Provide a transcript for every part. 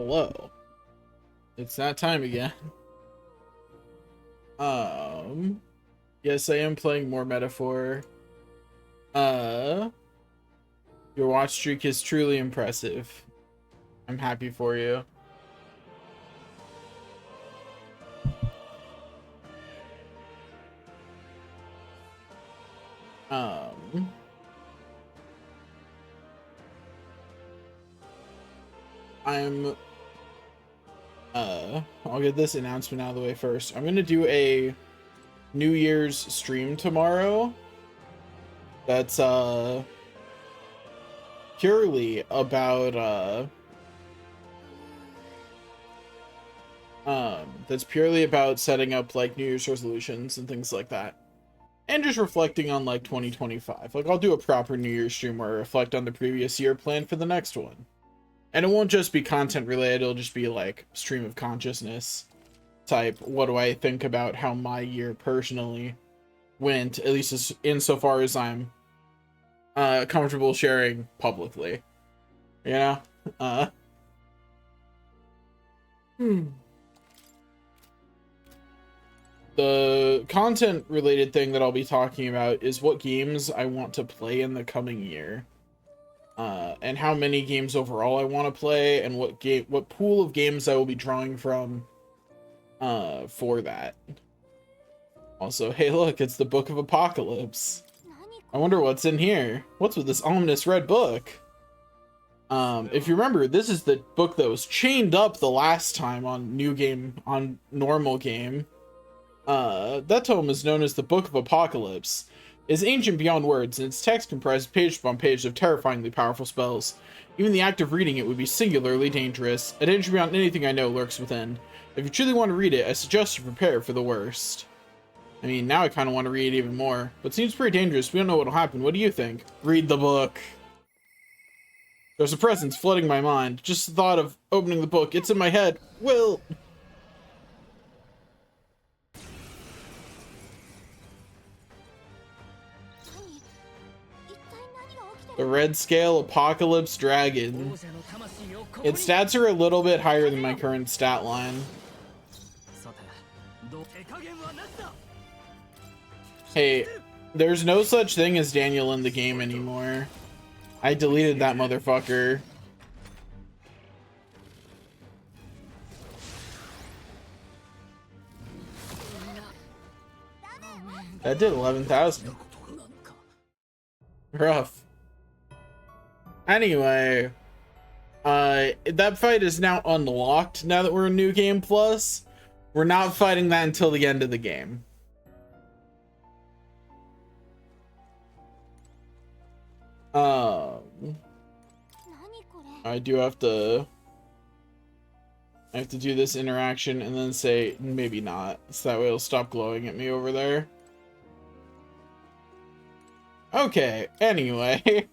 Hello. It's that time again. Yes, I am playing more Metaphor. Your watch streak is truly impressive. I'm happy for you. I'm I'll get this announcement out of the way first. I'm gonna do a New Year's stream tomorrow. That's purely about setting up like New Year's resolutions and things like that. And just reflecting on like 2025. Like I'll do a proper New Year's stream where I reflect on the previous year, plan for the next one. And it won't just be content related, it'll just be like stream of consciousness type. What do I think about how my year personally went, at least as insofar as I'm comfortable sharing publicly. You know? The content related thing that I'll be talking about is what games I want to play in the coming year. And how many games overall I want to play, and what pool of games I will be drawing from for that. Also, hey look, it's the Book of Apocalypse. I wonder what's in here. What's with this ominous red book? If you remember, this is the book that was chained up the last time on normal game. That tome is known as the Book of Apocalypse. Is ancient beyond words, and its text comprises page upon page of terrifyingly powerful spells. Even the act of reading it would be singularly dangerous. A danger beyond anything I know lurks within. If you truly want to read it, I suggest you prepare for the worst. I mean, now I kind of want to read it even more, but it seems pretty dangerous. We don't know what'll happen. What do you think? Read the book. There's a presence flooding my mind. Just the thought of opening the book. It's in my head. Will... The Red Scale Apocalypse Dragon. Its stats are a little bit higher than my current stat line. Hey, there's no such thing as Daniel in the game anymore. I deleted that motherfucker. That did 11,000. Rough. Anyway, that fight is now unlocked now that we're in New Game Plus. We're not fighting that until the end of the game. I do have to... I have to do this interaction and then say, maybe not. So that way it'll stop glowing at me over there. Okay, anyway.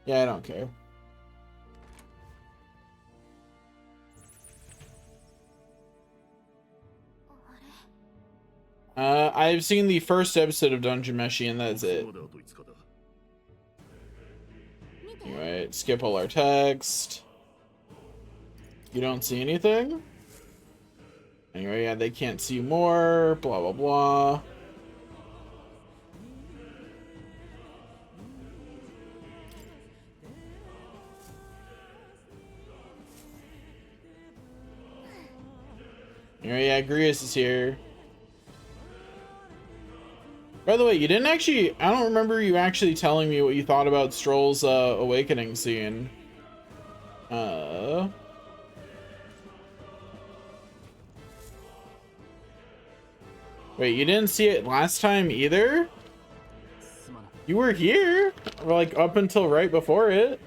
Yeah, I don't care. I've seen the first episode of Dungeon Meshi and that's it. Anyway, skip all our text. You don't see anything? Anyway, yeah, they can't see more, blah, blah, blah. Anyway, yeah, Grius is here. By the way, you didn't actually... I don't remember you actually telling me what you thought about Stroll's awakening scene. Wait, you didn't see it last time either? You were here, like, up until right before it.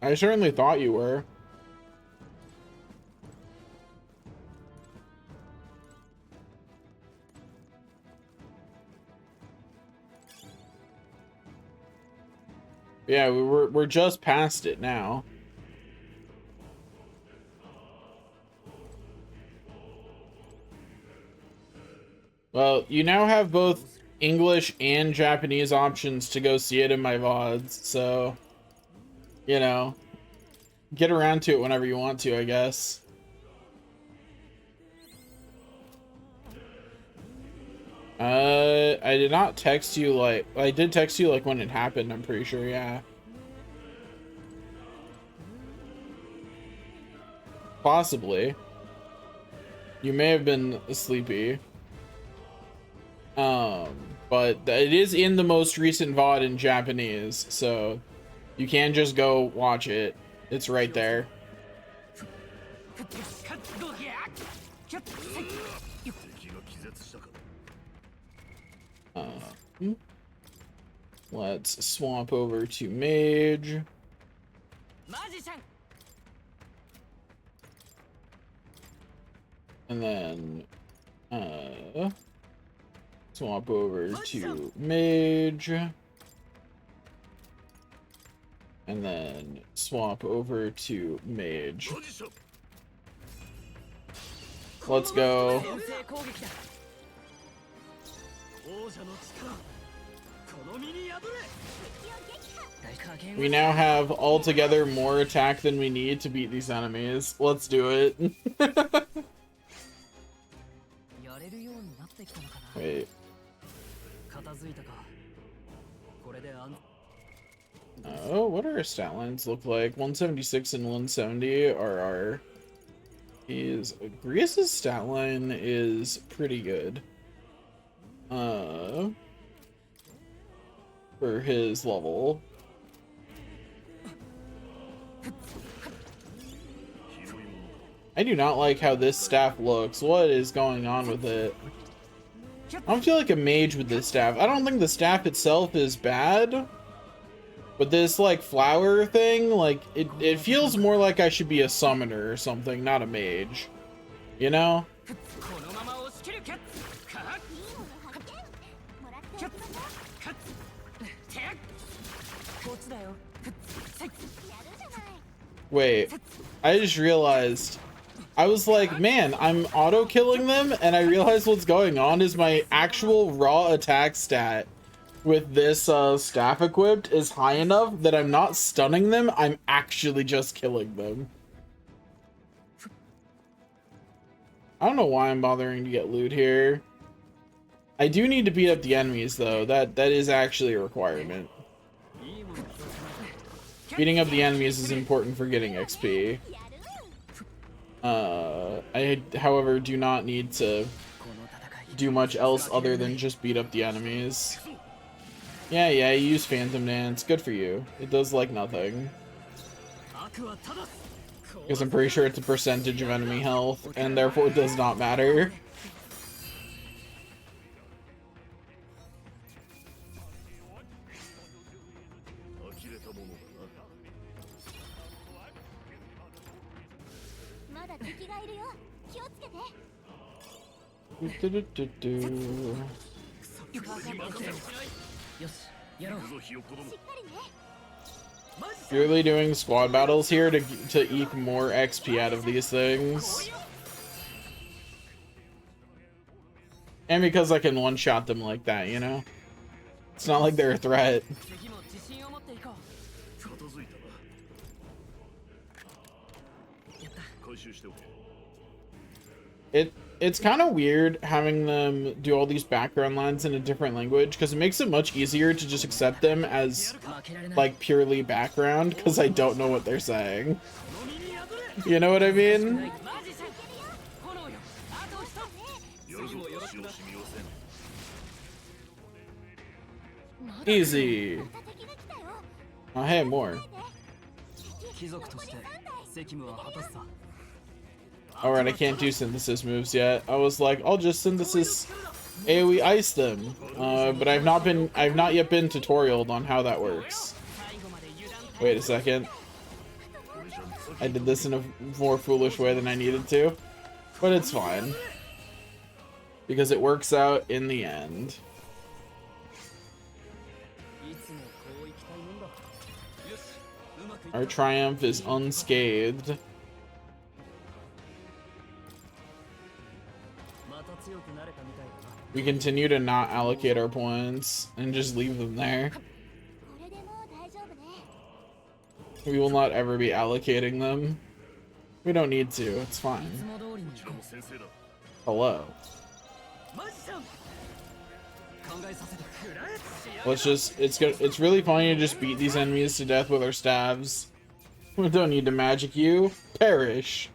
I certainly thought you were. Yeah, we're just past it now. Well, you now have both English and Japanese options to go see it in my VODs, so, you know, get around to it whenever you want to, I guess. I did not text you, like, I did text you, like, when it happened, I'm pretty sure, yeah. Possibly. You may have been sleepy. But it is in the most recent VOD in Japanese, so you can just go watch it. It's right there. Let's swap over to Mage. And then, swap over to Mage. And then swap over to Mage. Let's go. We now have altogether more attack than we need to beat these enemies. Let's do it. Wait. Oh, what are our stat lines look like? 176 and 170 are our... Grius's stat line is pretty good. For his level. I do not like how this staff looks. What is going on with it? I don't feel like a mage with this staff. I don't think the staff itself is bad. But this, like, flower thing, like, it feels more like I should be a summoner or something, not a mage. You know? Wait, I just realized... I was like, man, I'm auto-killing them, and I realized what's going on is my actual raw attack stat with this staff equipped is high enough that I'm not stunning them, I'm actually just killing them. I don't know why I'm bothering to get loot here. I do need to beat up the enemies, though. That is actually a requirement. Beating up the enemies is important for getting XP. I, however, do not need to do much else other than just beat up the enemies. Yeah, you use Phantom Dance. Good for you. It does, like, nothing. Because I'm pretty sure it's a percentage of enemy health, and therefore it does not matter. Purely doing squad battles here to eke more XP out of these things. And because I can one-shot them like that, you know? It's not like they're a threat. It's kind of weird having them do all these background lines in a different language because it makes it much easier to just accept them as like purely background because I don't know what they're saying. You know what I mean? Easy. Oh, hey, more. Alright, I can't do synthesis moves yet. I was like, I'll just synthesis AoE ice them. But I've not yet been tutorialed on how that works. Wait a second. I did this in a more foolish way than I needed to. But it's fine. Because it works out in the end. Our triumph is unscathed. We continue to not allocate our points and just leave them there. We will not ever be allocating them. We don't need to, it's fine. Hello. Let's just, it's really funny to just beat these enemies to death with our staves. We don't need to magic you. Perish.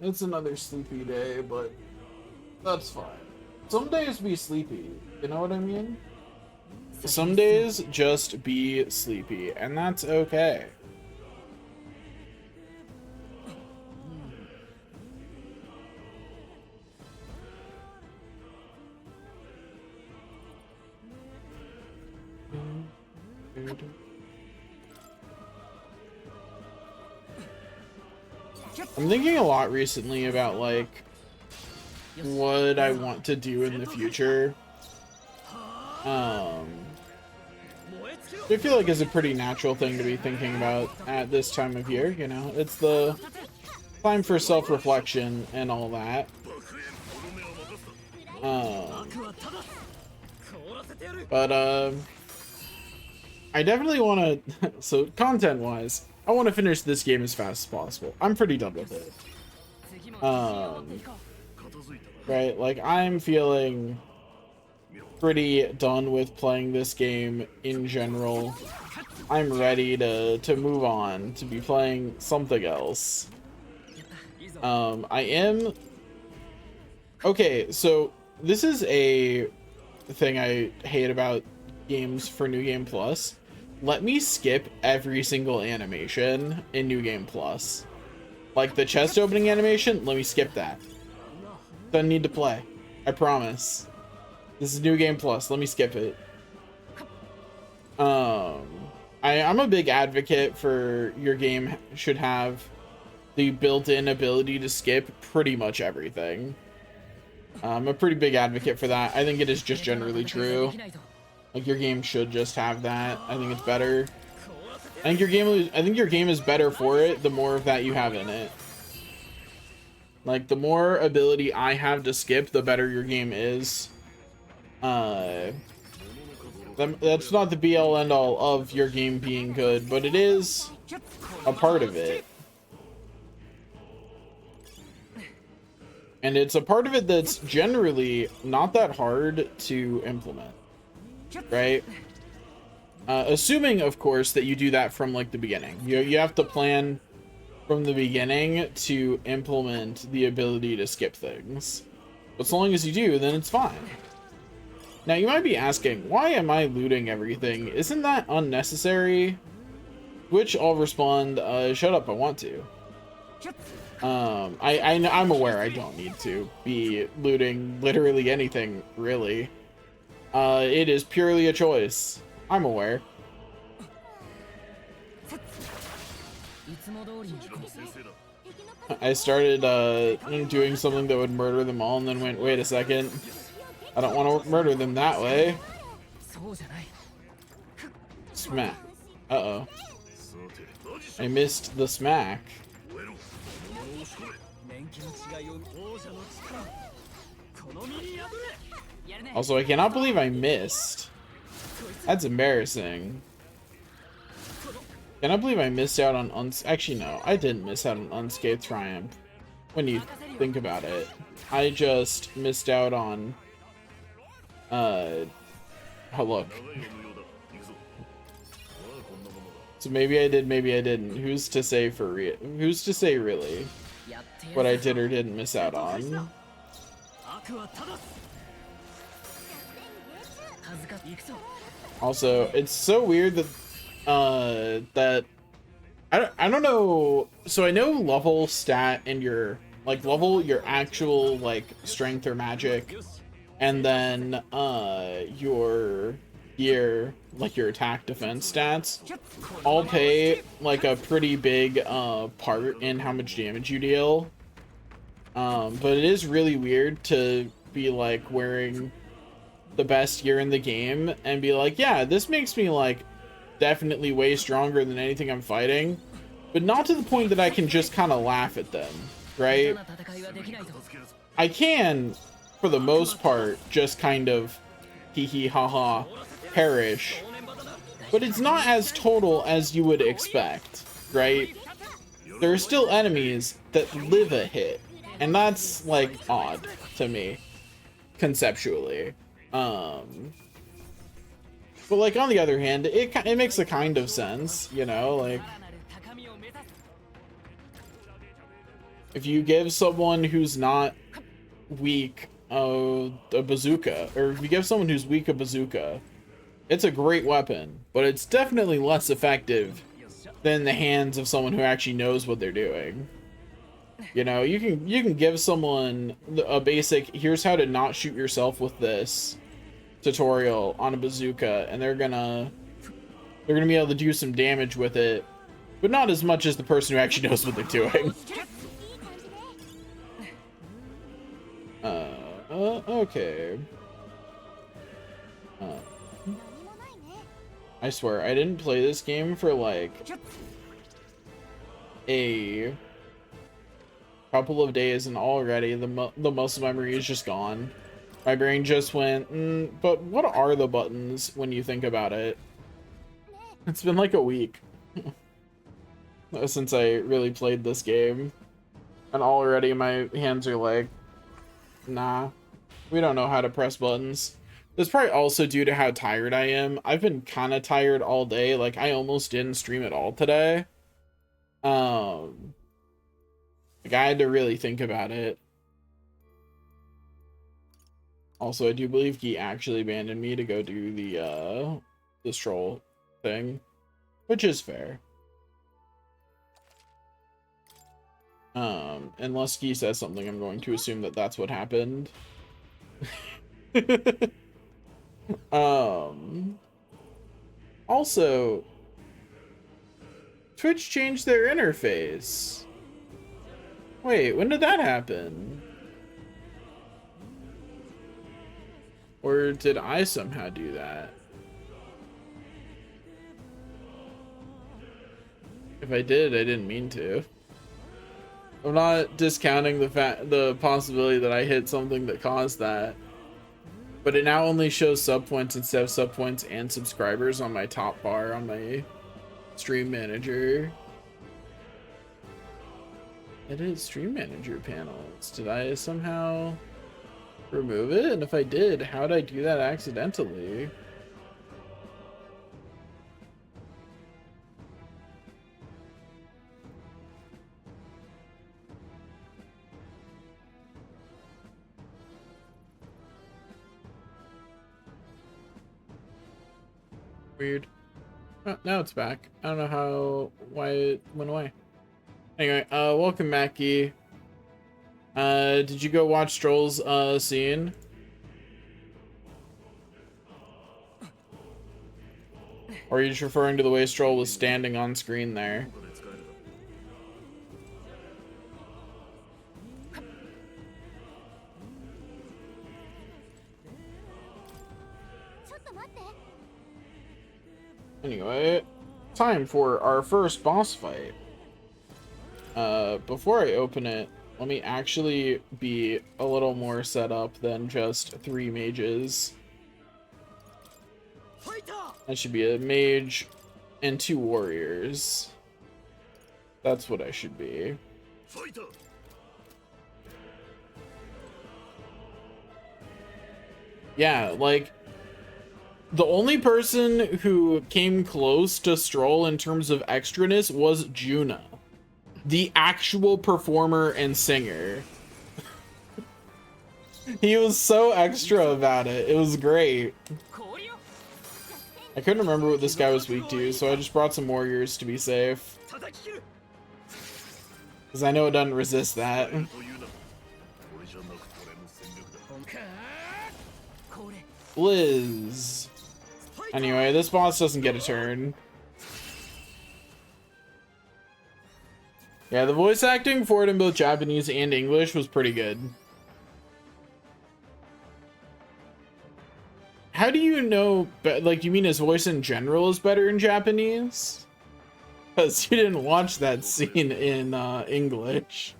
It's another sleepy day, but that's fine. Some days be sleepy, you know what I mean? Some days just be sleepy, and that's okay. I'm thinking a lot recently about like what I want to do in the future. I feel like it's a pretty natural thing to be thinking about at this time of year, you know? It's the time for self-reflection and all that. I definitely want to, so content-wise, I want to finish this game as fast as possible. I'm pretty done with it. Right, like I'm feeling pretty done with playing this game in general. I'm ready to move on, to be playing something else. I am... Okay, so this is a thing I hate about games for New Game Plus. Let me skip every single animation in New Game Plus. Like the chest opening animation, let me skip that. Don't need to play. I promise. This is New Game Plus. Let me skip it. I'm a big advocate for your game should have the built-in ability to skip pretty much everything. I'm a pretty big advocate for that. I think it is just generally true. Like your game should just have that. I think it's better. I think your game is better for it the more of that you have in it. Like the more ability I have to skip, the better your game is. That's not the be all end all of your game being good, but it is a part of it. And it's a part of it that's generally not that hard to implement, right? Assuming, of course, that you do that from like the beginning. You have to plan from the beginning to implement the ability to skip things. But so long as you do, then it's fine. Now you might be asking, why am I looting everything? Isn't that unnecessary? Which I'll respond, shut up, I want to. I'm aware I don't need to be looting literally anything, really. It is purely a choice. I'm aware. I started doing something that would murder them all and then went, wait a second. I don't want to murder them that way. Smack. Uh-oh. I missed the smack. Also, I cannot believe I missed. That's embarrassing. Cannot believe I missed out on actually, no, I didn't miss out on Unscathed Triumph. When you think about it. I just missed out on... oh, look. So maybe I did, maybe I didn't. Who's to say for real? Who's to say really what I did or didn't miss out on? Also, it's so weird that that I don't know. So I know level stat and your like level your actual like strength or magic, and then your gear, like your attack defense stats, all play like a pretty big part in how much damage you deal. But it is really weird to be like wearing the best gear in the game and be like, yeah, this makes me like definitely way stronger than anything I'm fighting, but not to the point that I can just kind of laugh at them, right? I can, for the most part, just kind of hee hee ha ha perish, but it's not as total as you would expect, right? There are still enemies that live a hit, and that's like odd to me conceptually. But like on the other hand, it makes a kind of sense, you know, like if you give someone who's not weak a bazooka, or if you give someone who's weak a bazooka, it's a great weapon, but it's definitely less effective than the hands of someone who actually knows what they're doing. You know, you can give someone a basic here's how to not shoot yourself with this tutorial on a bazooka, and they're gonna be able to do some damage with it, but not as much as the person who actually knows what they're doing. Okay. I swear, I didn't play this game for like a couple of days, and already the muscle memory is just gone. My brain just went, but what are the buttons when you think about it? It's been like a week since I really played this game, and already my hands are like, nah, we don't know how to press buttons. That's probably also due to how tired I am. I've been kind of tired all day. Like, I almost didn't stream at all today. Like, I had to really think about it. Also, I do believe he actually abandoned me to go do the stroll thing, which is fair. Unless he says something, I'm going to assume that that's what happened. Also, Twitch changed their interface. Wait, when did that happen? Or did I somehow do that? If I did, I didn't mean to. I'm not discounting the possibility that I hit something that caused that. But it now only shows sub points instead of sub points and subscribers on my top bar on my stream manager. It is stream manager panels. Did I somehow remove it? And if I did, how did I do that accidentally? Weird. Oh, now it's back. I don't know why it went away. Anyway, welcome, Mackie. Did you go watch Stroll's scene? Or are you just referring to the way Stroll was standing on screen there? Anyway, time for our first boss fight. Before I open it, let me actually be a little more set up than just 3 mages. That should be a mage and 2 warriors. That's what I should be. Yeah, like, the only person who came close to Stroll in terms of extraness was Juna, the actual performer and singer. He was so extra about it. It was great. I couldn't remember what this guy was weak to, so I just brought some warriors to be safe. Because I know it doesn't resist that. Liz. Anyway, this boss doesn't get a turn. Yeah, the voice acting for it in both Japanese and English was pretty good. How do you know, like, you mean his voice in general is better in Japanese? Because you didn't watch that scene in English.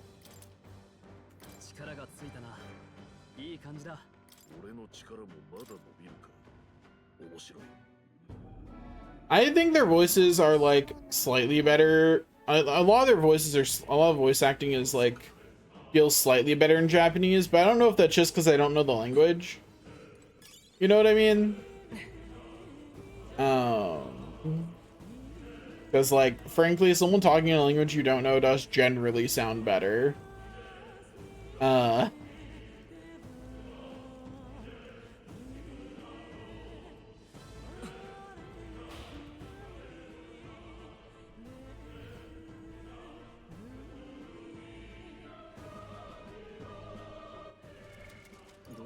I think their voices are like slightly better. A lot of their voices are, a lot of voice acting is like, feels slightly better in Japanese, but I don't know if that's just because I don't know the language. You know what I mean? Because, like, frankly, someone talking in a language you don't know does generally sound better.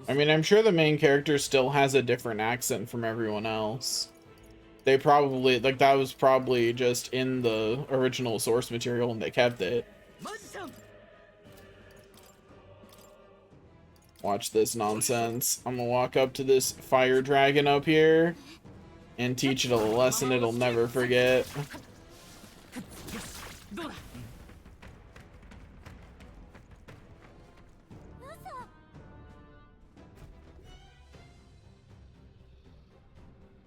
I mean, I'm sure the main character still has a different accent from everyone else. They probably, like, that was probably just in the original source material and they kept it. Watch this nonsense. I'm gonna walk up to this fire dragon up here and teach it a lesson it'll never forget.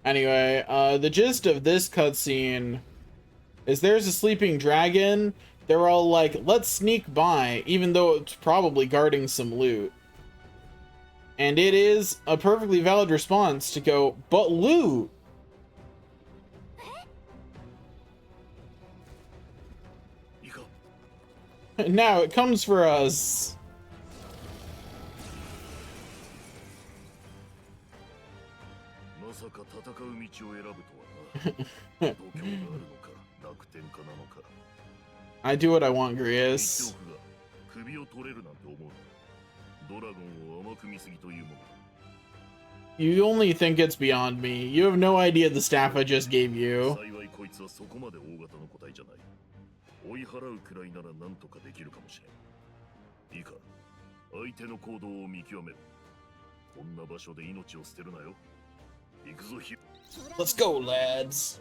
Anyway, the gist of this cutscene is there's a sleeping dragon. They're all like, let's sneak by, even though it's probably guarding some loot. And it is a perfectly valid response to go, but loot! Now it comes for us. I do what I want, Grius. You only think it's beyond me. You have no idea the staff I just gave you. Let's go, lads.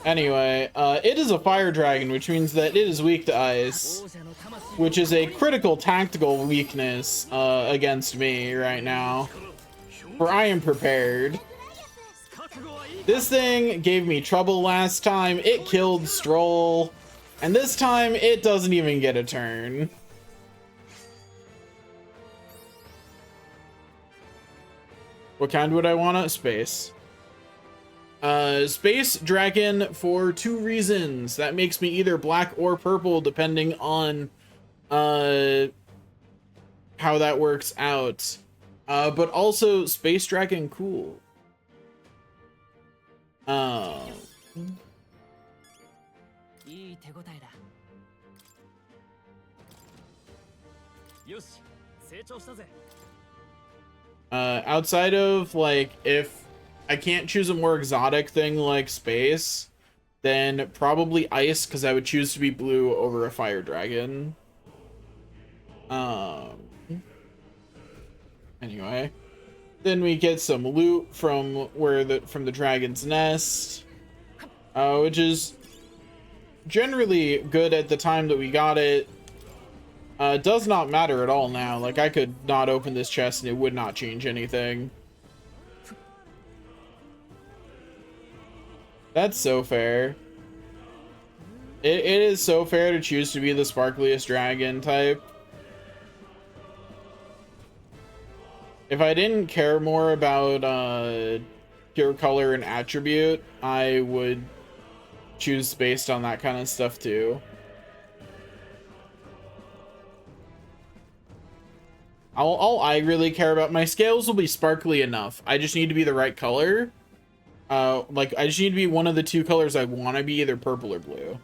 Anyway, it is a fire dragon, which means that it is weak to ice, which is a critical tactical weakness against me right now, for I am prepared. This thing gave me trouble last time. It killed Stroll, and this time it doesn't even get a turn. What kind would I want? Space. Space dragon for 2 reasons. That makes me either black or purple, depending on how that works out. But also space dragon cool. Outside of, like, if I can't choose a more exotic thing like space, then probably ice, because I would choose to be blue over a fire dragon. Anyway, then we get some loot from the dragon's nest, which is generally good at the time that we got it. Does not matter at all now. Like, I could not open this chest and it would not change anything. That's so fair. It is so fair to choose to be the sparkliest dragon type. If I didn't care more about pure color and attribute, I would choose based on that kind of stuff too. All I really care about, my scales will be sparkly enough. I just need to be the right color. Like, I just need to be one of the 2 colors I want to be, either purple or blue.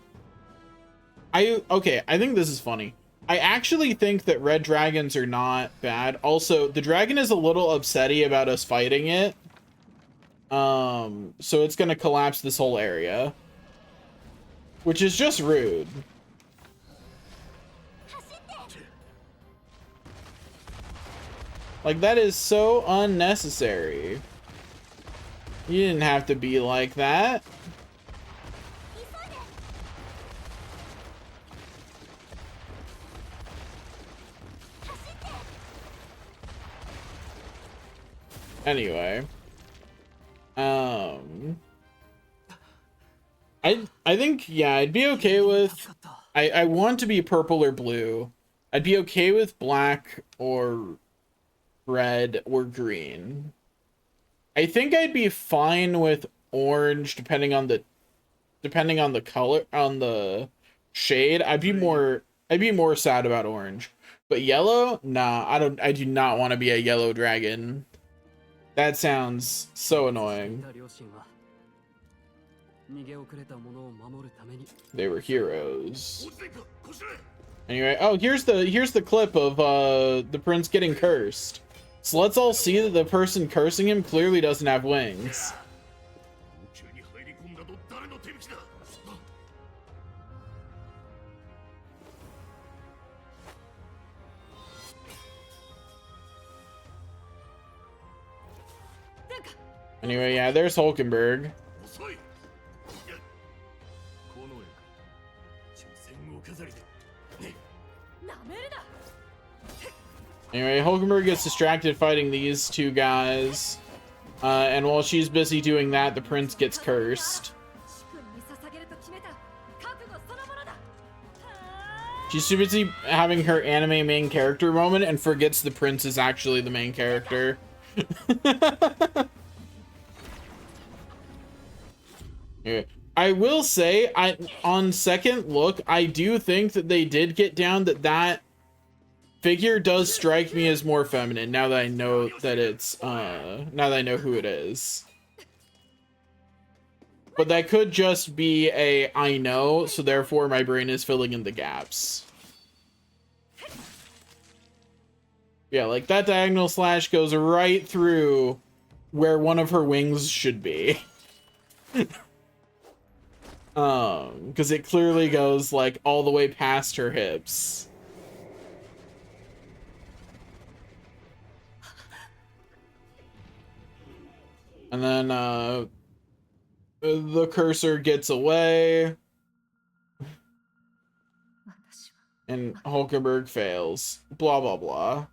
Okay, I think this is funny. I actually think that red dragons are not bad. Also, the dragon is a little upsetty about us fighting it. So it's gonna collapse this whole area, which is just rude. Like, that is so unnecessary. You didn't have to be like that. Anyway. I think, yeah, I'd be okay with... I want to be purple or blue. I'd be okay with black or red or green. I think I'd be fine with orange depending on the color, on the shade. I'd be more sad about orange. But yellow? Nah, I do not want to be a yellow dragon. That sounds so annoying. They were heroes. Anyway, oh, here's the clip of the prince getting cursed. So let's all see that the person cursing him clearly doesn't have wings. Anyway, yeah, there's Hulkenberg. Anyway, Hulkenberg gets distracted fighting these two guys. And while she's busy doing that, the prince gets cursed. She's too busy having her anime main character moment and forgets the prince is actually the main character. Yeah. I will say, on second look, I do think that they did get down that figure does strike me as more feminine now that I know that it's now that I know who it is. But that could just be a I know, so therefore my brain is filling in the gaps. Yeah, like that diagonal slash goes right through where one of her wings should be. Because it clearly goes like all the way past her hips. And then the cursor gets away and Hulkenberg fails. Blah blah blah.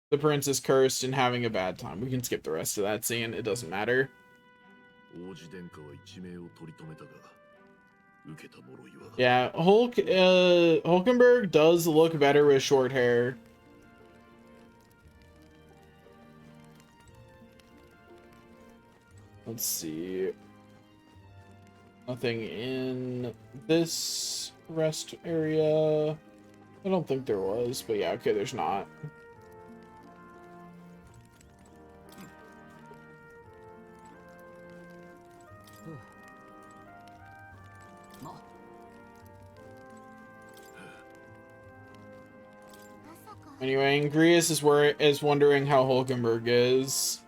The prince is cursed and having a bad time. We can skip the rest of that scene, it doesn't matter. Yeah, Hulkenberg does look better with short hair. Let's see. Nothing in this rest area. I don't think there was, but yeah, okay, there's not. Anyway, Ingrius is wondering how Hulkenberg is.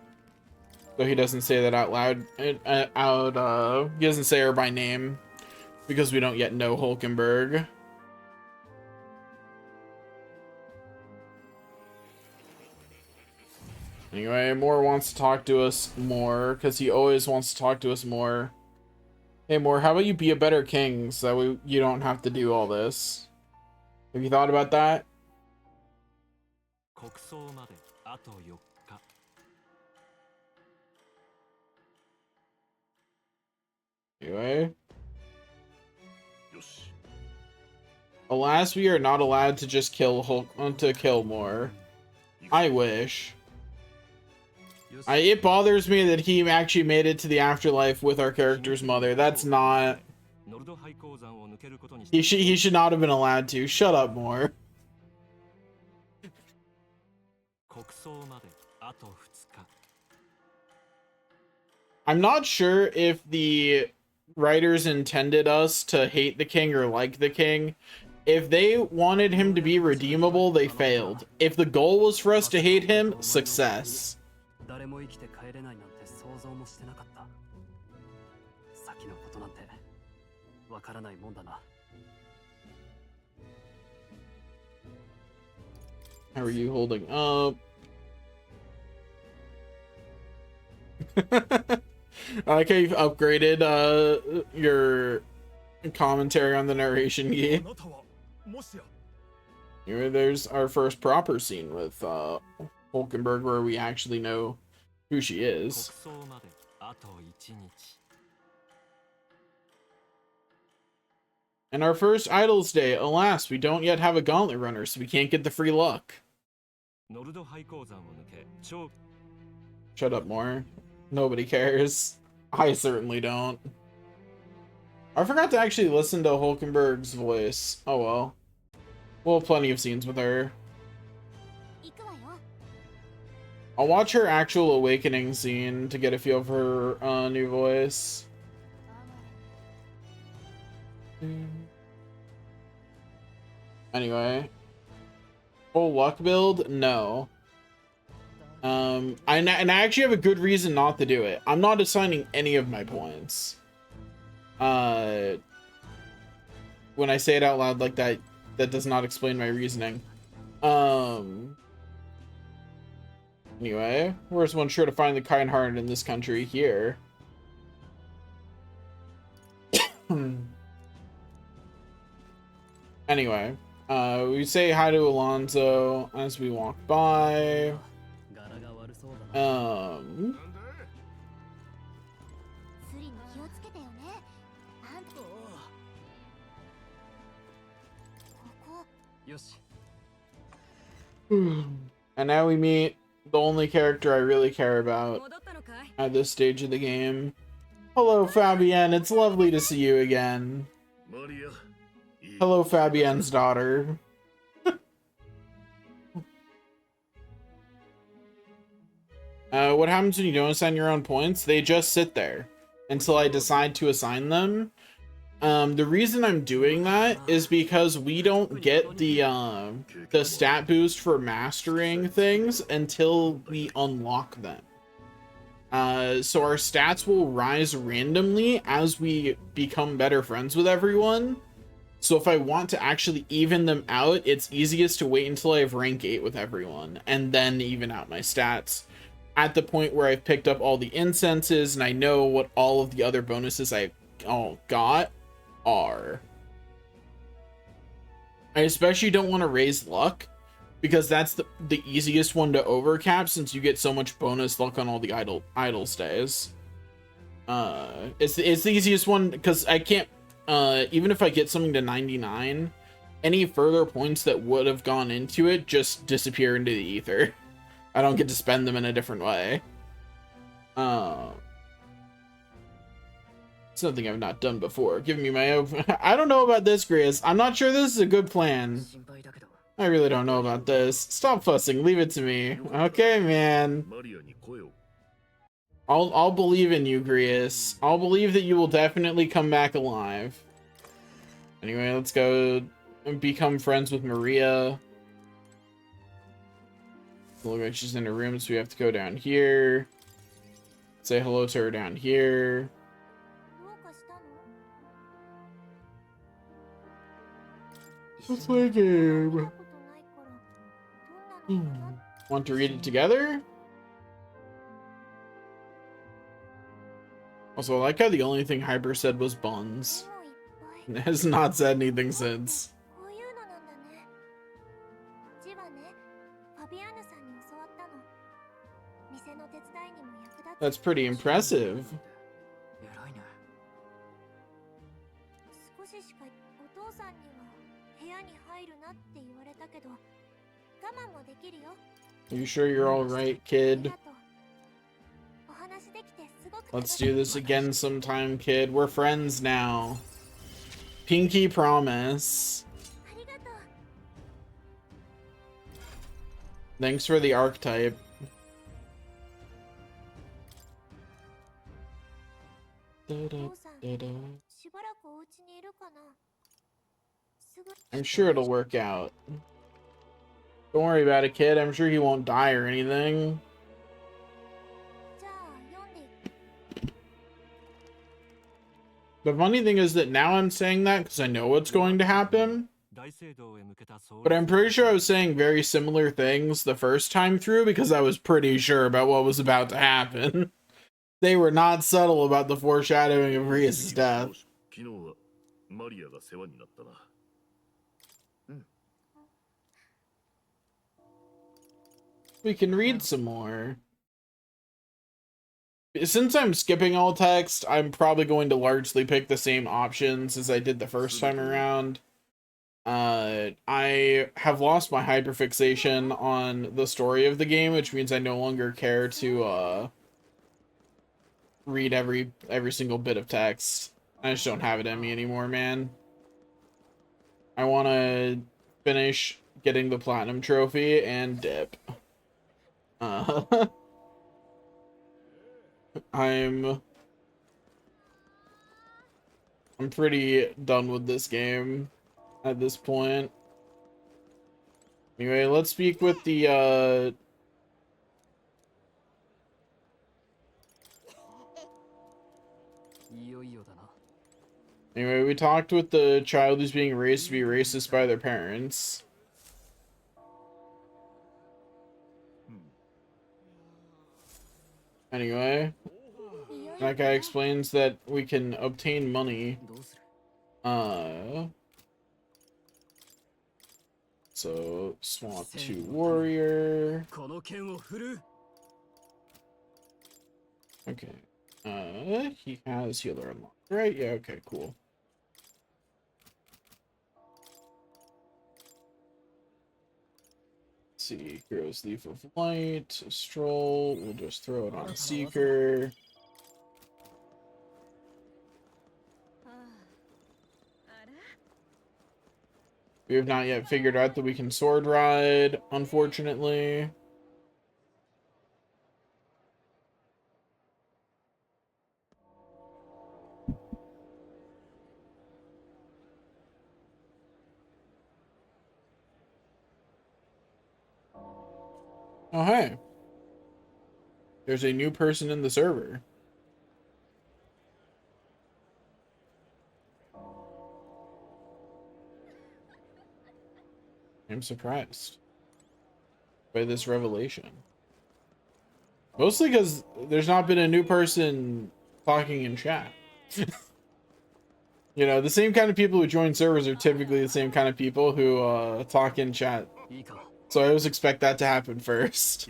Though he doesn't say that out loud. He doesn't say her by name because we don't yet know Hulkenberg. Anyway, Moore wants to talk to us more because he always wants to talk to us more. Hey, Moore, how about you be a better king so you don't have to do all this? Have you thought about that? Anyway. Alas, we are not allowed to just kill more. I wish. It bothers me that he actually made it to the afterlife with our character's mother. That's not... He should not have been allowed to. Shut up, Moore. I'm not sure if the writers intended us to hate the king or like the king. If they wanted him to be redeemable, they failed. If the goal was for us to hate him, success. How are you holding up? I like how you've upgraded your commentary on the narration key. Here, there's our first proper scene with Hulkenberg where we actually know who she is. And our first Idols Day. Alas, we don't yet have a gauntlet runner, so we can't get the free luck. Shut up, more. Nobody cares. I certainly don't. I forgot to actually listen to Hulkenberg's voice. Oh well. We'll have plenty of scenes with her. I'll watch her actual awakening scene to get a feel for her new voice. Anyway. Full luck build? No. And I actually have a good reason not to do it. I'm not assigning any of my points. When I say it out loud like that, that does not explain my reasoning. Anyway, where's one sure to find the kind-hearted in this country? Here. Anyway, we say hi to Alonso as we walk by. And now we meet the only character I really care about at this stage of the game. Hello, Fabienne. It's lovely to see you again. Hello, Fabienne's daughter. What happens when you don't assign your own points? They just sit there until I decide to assign them. The reason I'm doing that is because we don't get the stat boost for mastering things until we unlock them. So our stats will rise randomly as we become better friends with everyone. So if I want to actually even them out, it's easiest to wait until I have rank 8 with everyone and then even out my stats at the point where I've picked up all the incenses and I know what all of the other bonuses I all got are. I especially don't want to raise luck because that's the easiest one to overcap since you get so much bonus luck on all the idle stays. It's the easiest one because I can't even if I get something to 99, any further points that would have gone into it just disappear into the ether. I don't get to spend them in a different way. Something I've not done before. Give me my own. I don't know about this, Gris. I'm not sure this is a good plan. I really don't know about this. Stop fussing. Leave it to me. Okay, man. I'll believe in you, Gris. I'll believe that you will definitely come back alive. Anyway, let's go and become friends with Maria. Look like she's in her room, so we have to go down here. Say hello to her down here. Let's play a game. Want to read it together? Also, I like how the only thing Hyper said was buns. It has not said anything since. That's pretty impressive. Are you sure you're all right, kid? Let's do this again sometime, kid. We're friends now. Pinky promise. Thanks for the archetype. I'm sure it'll work out. Don't worry about it, kid. I'm sure he won't die or anything. The funny thing is that now I'm saying that because I know what's going to happen. But I'm pretty sure I was saying very similar things the first time through because I was pretty sure about what was about to happen. They were not subtle about the foreshadowing of Rias' death. We can read some more. Since I'm skipping all text, I'm probably going to largely pick the same options as I did the first time around. I have lost my hyperfixation on the story of the game, which means I no longer care to read every single bit of text. I just don't have it in me anymore, man. I want to finish getting the platinum trophy and dip. I'm pretty done with this game at this point. Anyway, let's speak with the Anyway, we talked with the child who's being raised to be racist by their parents. Anyway, that guy explains that we can obtain money. So, swap to warrior. Okay. He has healer unlocked, right? Yeah, okay, cool. Let's see, Hero's Leaf of Light, Stroll, we'll just throw it on Seeker. We have not yet figured out that we can sword ride, unfortunately. Oh, hey. There's a new person in the server. I'm surprised by this revelation. Mostly because there's not been a new person talking in chat. You know, the same kind of people who join servers are typically the same kind of people who talk in chat. So I always expect that to happen first.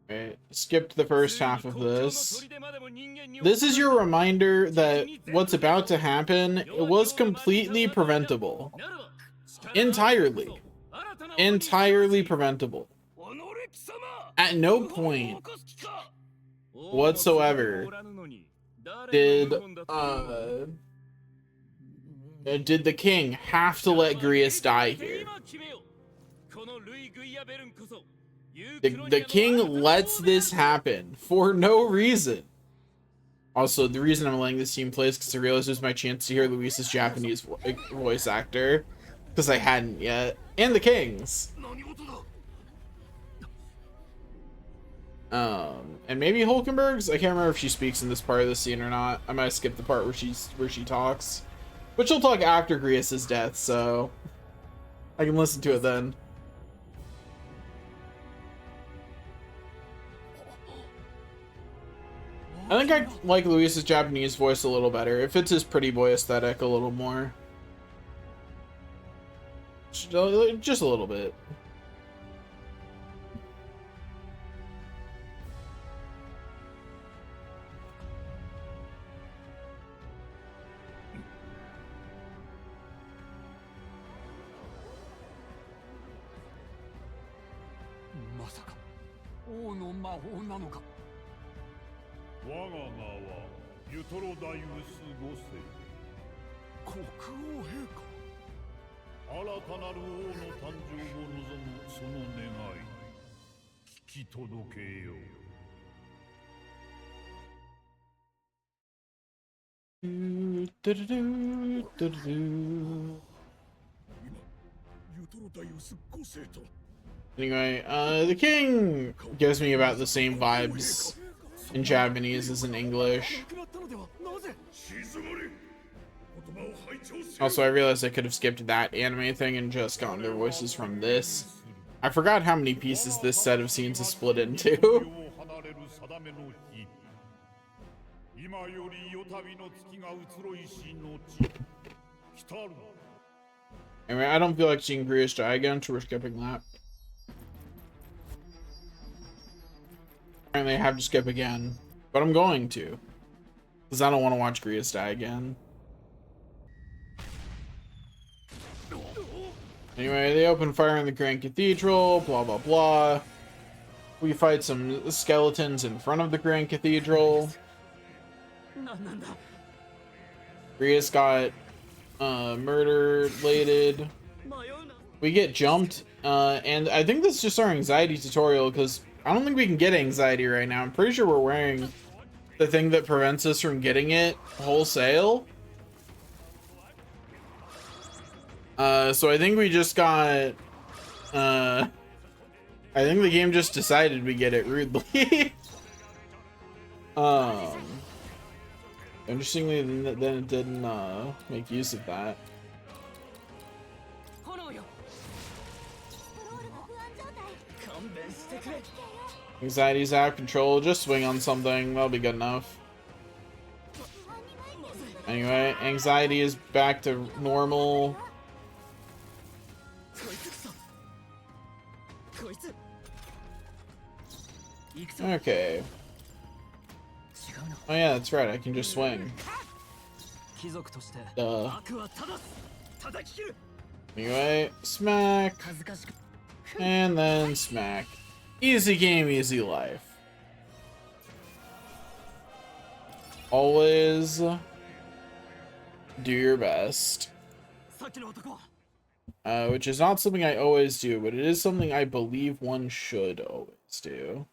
Right, skipped the first half of this. This is your reminder that what's about to happen was completely preventable. Entirely. Entirely preventable. At no point whatsoever did the king have to let Grius die here. The king lets this happen for no reason. Also, the reason I'm letting this team play is because I realized it was my chance to hear Luis's Japanese voice actor, because I hadn't yet, and the king's. And maybe Hulkenberg's. I can't remember if she speaks in this part of the scene or not. I might skip the part where she talks, but she'll talk after Grius's death, so I can listen to it then. I think I like Luis's Japanese voice a little better. It fits his pretty boy aesthetic a little more. Just a little bit. Anyway, the king gives me about the same vibes in Japanese as in English. Also, I realized I could have skipped that anime thing and just gotten their voices from this. I forgot how many pieces this set of scenes is split into. Anyway, I don't feel like seeing Grius die again, so we're skipping that. Apparently I have to skip again, but I'm going to, because I don't want to watch Grius die again. Anyway, they open fire in the Grand Cathedral, blah blah blah. We fight some skeletons in front of the Grand Cathedral. Grius got murder-lated. We get jumped, and I think this is just our anxiety tutorial, because I don't think we can get anxiety right now. I'm pretty sure we're wearing the thing that prevents us from getting it wholesale. So I think we just got, I think the game just decided we get it rudely. Interestingly, then it didn't, make use of that. Anxiety's out of control. Just swing on something. That'll be good enough. Anyway, anxiety is back to normal. Okay. Oh yeah, that's right. I can just swing. Duh. Anyway, smack. And then smack. Easy game, easy life. Always do your best. Which is not something I always do, but it is something I believe one should always do.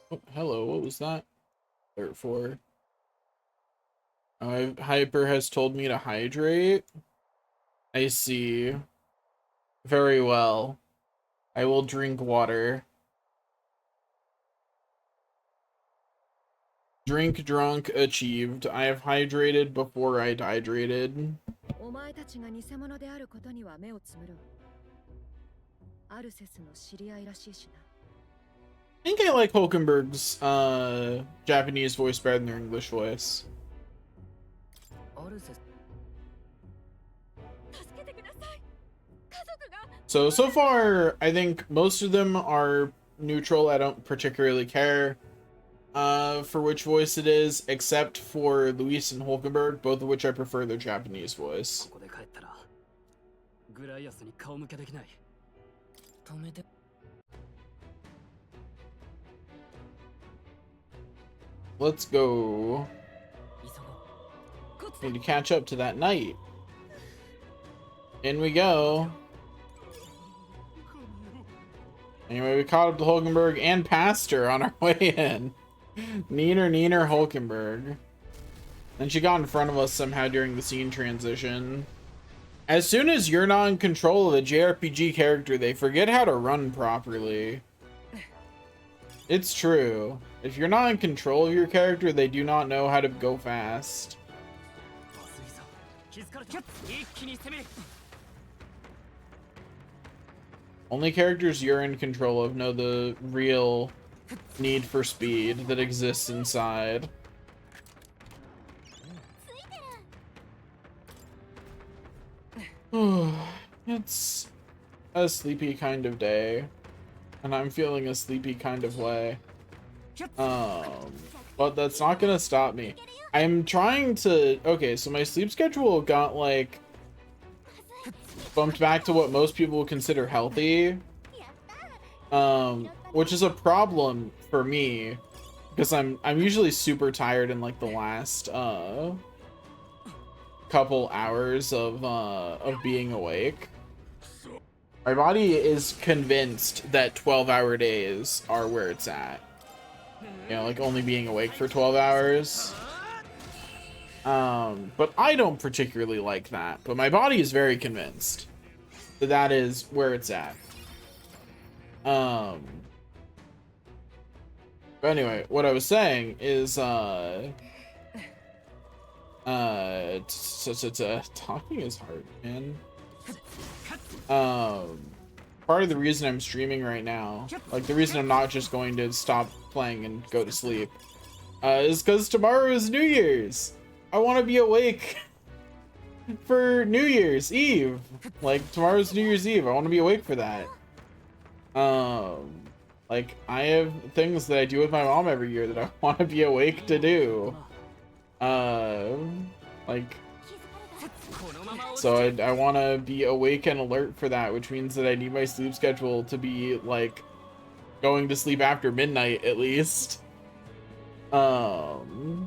Oh, hello, what was that alert for? Hyper has told me to hydrate. I see. Very well. I will drink water. Drink drunk achieved. I have hydrated before I hydrated. I think I like Hulkenberg's Japanese voice better than their English voice. So far, I think most of them are neutral. I don't particularly care for which voice it is, except for Luis and Hulkenberg, both of which I prefer their Japanese voice. Let's go. Need to catch up to that night. In we go. Anyway, we caught up to Hulkenberg and passed her on our way in. Neener Hulkenberg. Then she got in front of us somehow during the scene transition. As soon as you're not in control of a JRPG character, they forget how to run properly. It's true. If you're not in control of your character, they do not know how to go fast. Only characters you're in control of know the real need for speed that exists inside. It's a sleepy kind of day, and I'm feeling a sleepy kind of way. But that's not gonna stop me. I'm trying to... Okay, so my sleep schedule got, like, bumped back to what most people would consider healthy. Which is a problem for me, because I'm usually super tired in, like, the last, couple hours of being awake. My body is convinced that 12-hour days are where it's at. You know, like only being awake for 12 hours. But I don't particularly like that. But my body is very convinced that that is where it's at. But anyway, what I was saying is, talking is hard, man. Part of the reason I'm streaming right now, like the reason I'm not just going to stop playing and go to sleep, is because tomorrow is New Year's. I want to be awake for New Year's Eve. Like, tomorrow's New Year's Eve. I want to be awake for that. Like, I have things that I do with my mom every year that I want to be awake to do. Like, so I want to be awake and alert for that, which means that I need my sleep schedule to be, like, going to sleep after midnight, at least. I'm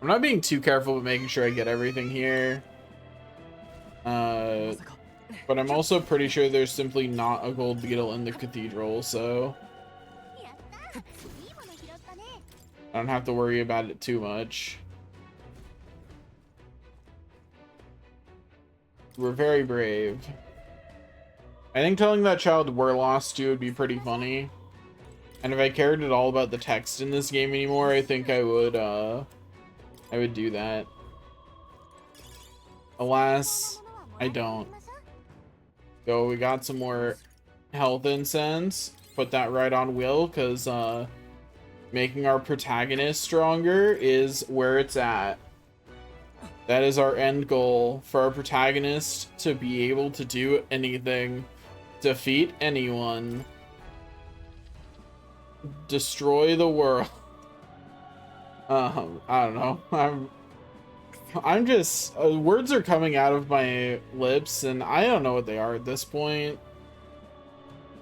not being too careful but making sure I get everything here. But I'm also pretty sure there's simply not a gold beetle in the cathedral, so I don't have to worry about it too much. We're very brave. I think telling that child we're lost too would be pretty funny. And if I cared at all about the text in this game anymore, I think I would do that. Alas, I don't. So we got some more health incense. Put that right on Will, because making our protagonist stronger is where it's at. That is our end goal, for our protagonist to be able to do anything, defeat anyone, destroy the world. I don't know. I'm just words are coming out of my lips and I don't know what they are at this point.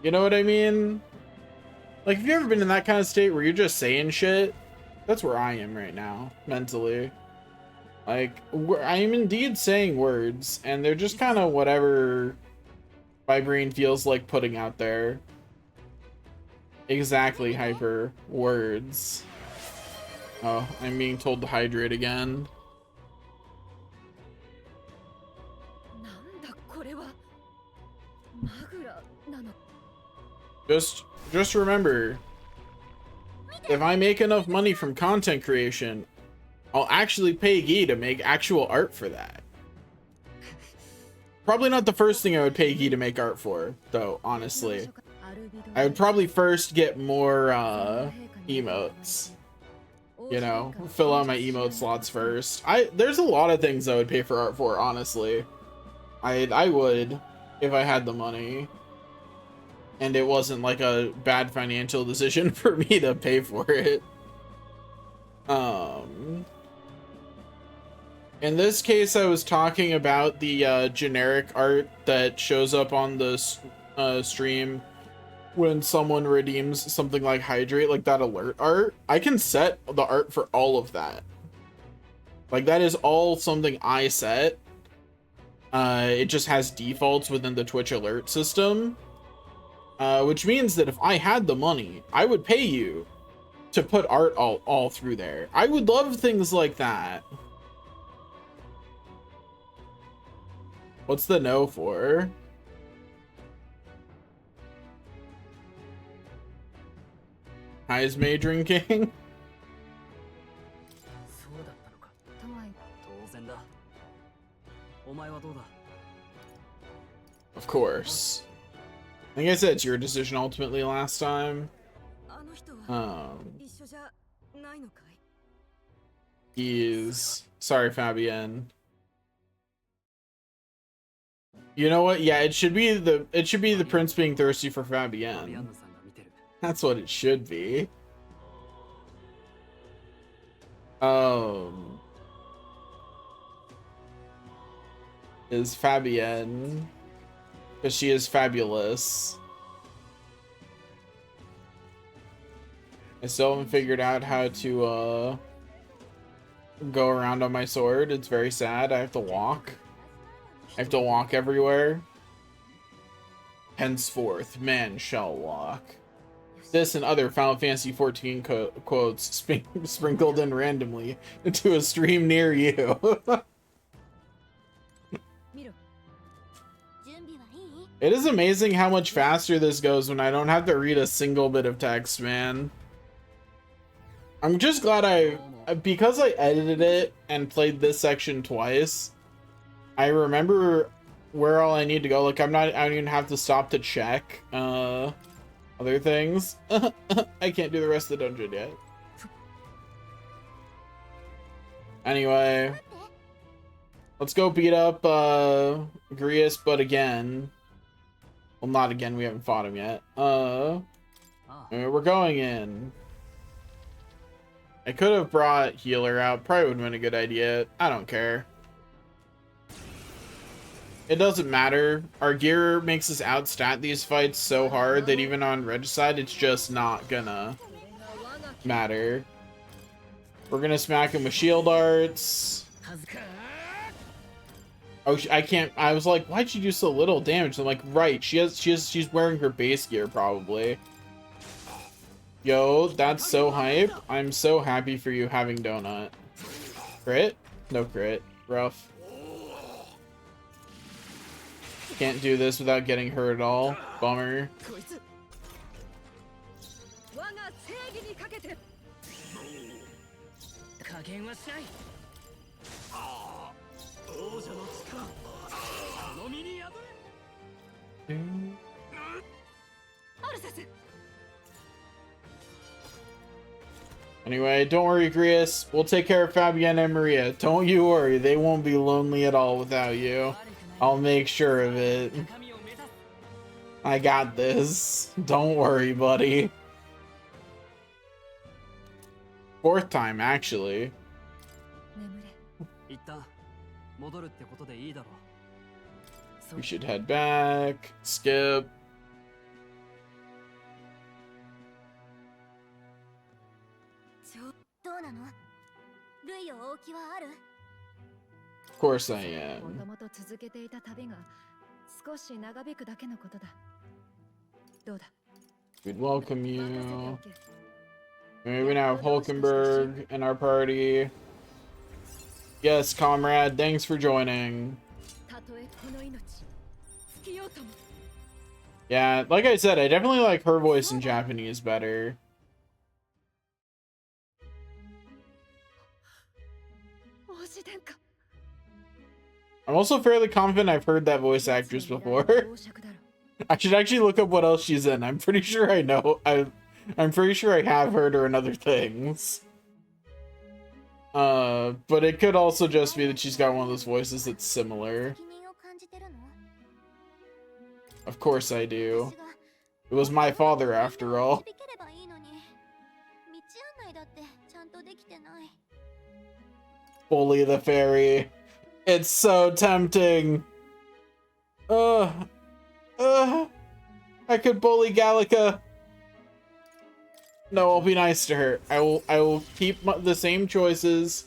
You know what I mean? Like, have you ever been in that kind of state where you're just saying shit? That's where I am right now, mentally. Like, I am indeed saying words, and they're just kind of whatever my brain feels like putting out there. Exactly, hyper words. Oh, I'm being told to hydrate again. Just remember, if I make enough money from content creation, I'll actually pay Guy to make actual art for that. Probably not the first thing I would pay Guy to make art for, though, honestly. I would probably first get more emotes. You know, fill out my emote slots first. There's a lot of things I would pay for art for, honestly. I would, if I had the money. And it wasn't like a bad financial decision for me to pay for it. In this case, I was talking about the generic art that shows up on the stream when someone redeems something like Hydrate, like that alert art. I can set the art for all of that. Like, that is all something I set. It just has defaults within the Twitch alert system. Which means that if I had the money, I would pay you to put art all through there. I would love things like that. What's the no for? High's May drinking? Of course. Like I said, it's your decision ultimately last time. Sorry, Fabienne. You know what? Yeah, it should be the prince being thirsty for Fabienne. That's what it should be. Is Fabienne, because she is fabulous. I still haven't figured out how to go around on my sword. It's very sad. I have to walk. I have to walk everywhere. Henceforth, man shall walk. This and other Final Fantasy 14 quotes sprinkled in randomly into a stream near you. It is amazing how much faster this goes when I don't have to read a single bit of text, man. I'm just glad because I edited it and played this section twice, I remember where all I need to go. Like, I don't even have to stop to check other things. I can't do the rest of the dungeon yet. Anyway, let's go beat up Grius, but again. Well, not again, we haven't fought him yet. We're going in. I could have brought healer out. Probably would have been a good idea. I don't care. It doesn't matter. Our gear makes us outstat these fights so hard that even on Regicide, it's just not gonna matter. We're gonna smack him with shield darts. Oh, I can't. I was like, why'd she do so little damage? I'm like, right. She's wearing her base gear probably. Yo, that's so hype. I'm so happy for you having donut. Crit? No crit. Rough. Can't do this without getting hurt at all. Bummer. Anyway, don't worry, Grius. We'll take care of Fabienne and Maria. Don't you worry. They won't be lonely at all without you. I'll make sure of it. I got this. Don't worry, buddy. Fourth time, actually. We should head back. Skip. Of course I am. We'd welcome you. We now have Hulkenberg in our party. Yes, comrade, thanks for joining. Yeah, like I said, I definitely like her voice in Japanese better. I'm also fairly confident I've heard that voice actress before. I should actually look up what else she's in. I'm pretty sure I know. I'm pretty sure I have heard her in other things. But it could also just be that she's got one of those voices that's similar. Of course I do. It was my father after all. Bully the fairy. It's so tempting. I could bully Gallica. No, I'll be nice to her. I will keep the same choices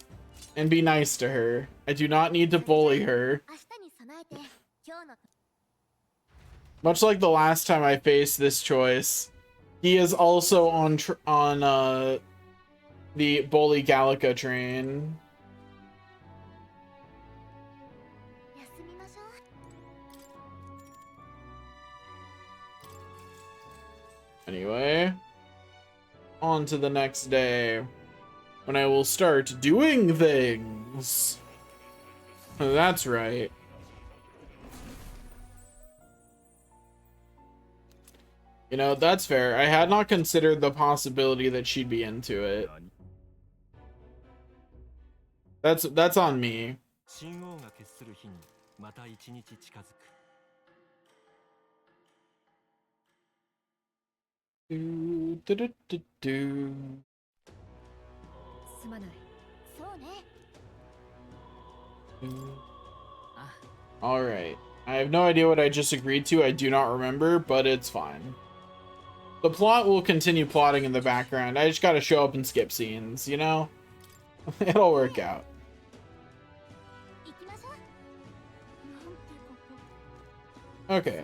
and be nice to her. I do not need to bully her. Much like the last time I faced this choice, he is also on the bully Gallica train. Anyway, on to the next day, when I will start doing things. That's right. You know, that's fair. I had not considered the possibility that she'd be into it. That's on me. All right. I have no idea what I just agreed to. I do not remember, but it's fine. The plot will continue plotting in the background. I just gotta show up and skip scenes, you know? It'll work out. Okay.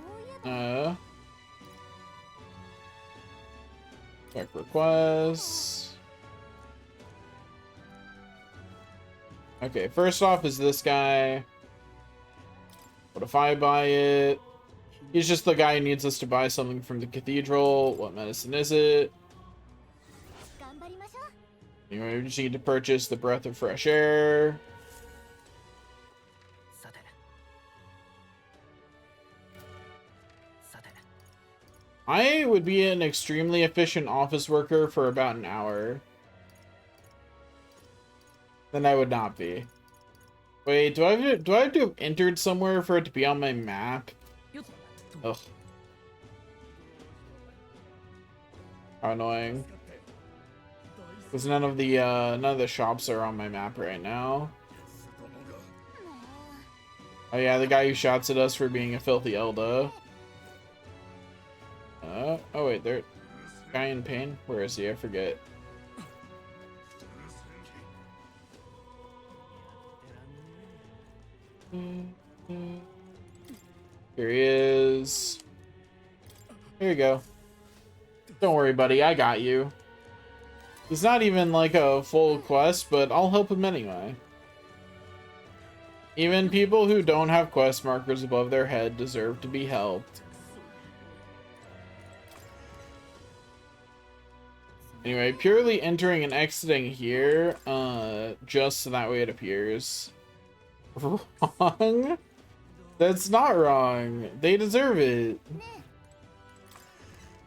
Check requests. Okay, first off is this guy. What if I buy it? He's just the guy who needs us to buy something from the cathedral. What medicine is it? Anyway, we just need to purchase the breath of fresh air. I would be an extremely efficient office worker for about an hour. Then I would not be. Wait, do I have to have entered somewhere for it to be on my map? Ugh. How annoying. Because none of the shops are on my map right now. Oh yeah, the guy who shouts at us for being a filthy Elda. Oh wait, there. Guy in pain? Where is he? I forget. Here he is. Here you go. Don't worry, buddy. I got you. It's not even like a full quest, but I'll help him anyway. Even people who don't have quest markers above their head deserve to be helped. Anyway, purely entering and exiting here, just so that way it appears. Wrong? That's not wrong. They deserve it.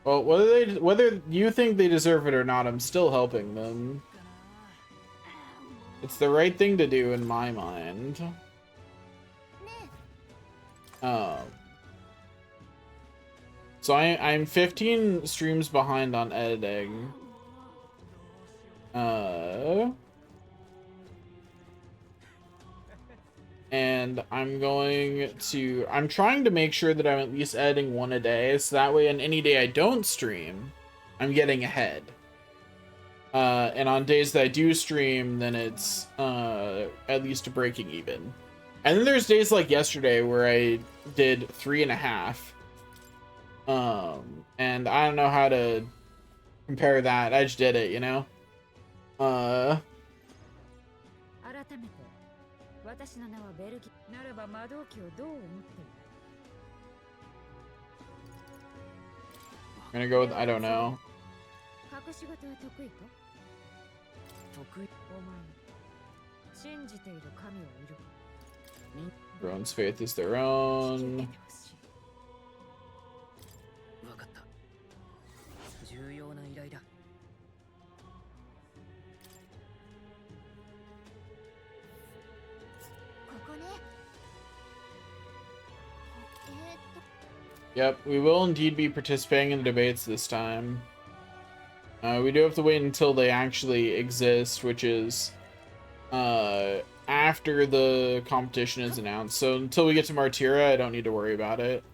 Well, whether you think they deserve it or not, I'm still helping them. It's the right thing to do in my mind. So I'm 15 streams behind on editing. And I'm trying to make sure that I'm at least editing one a day, so that way on any day I don't stream, I'm getting ahead. And on days that I do stream, then it's at least breaking even. And then there's days like yesterday where I did 3.5. And I don't know how to compare that. I just did it, you know? I'm gonna go with, I don't know. Everyone's faith is their own. Yep, we will indeed be participating in the debates this time. We do have to wait until they actually exist, which is after the competition is announced. So until we get to Martyra, I don't need to worry about it.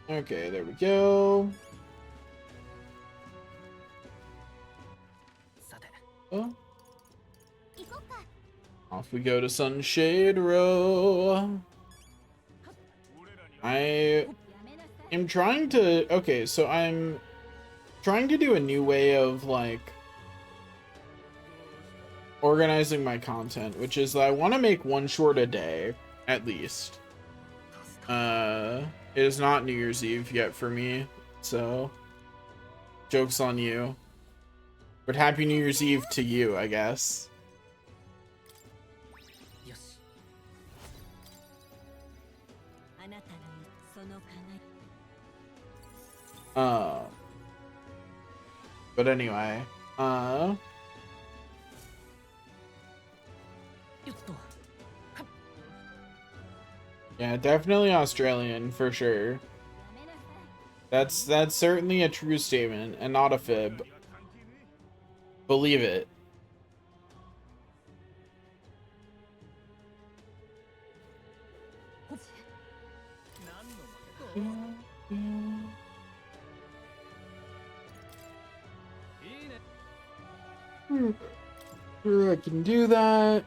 Okay, there we go. Oh. Off we go to Sunshade Row. I am trying to... Okay, so I'm trying to do a new way of, like, organizing my content, which is that I want to make one short a day, at least. It is not New Year's Eve yet for me, so joke's on you. But Happy New Year's Eve to you, I guess. But anyway, yeah, definitely Australian for sure. That's certainly a true statement and not a fib. Believe it. Sure, I can do that.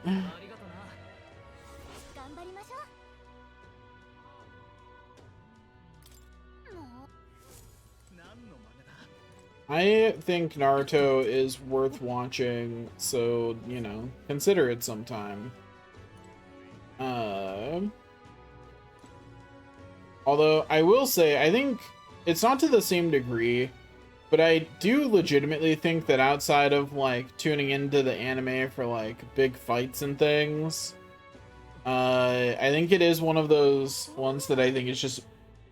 I think Naruto is worth watching, so, you know, consider it sometime. Although, I will say, I think it's not to the same degree, but I do legitimately think that outside of, like, tuning into the anime for, like, big fights and things, I think it is one of those ones that I think is just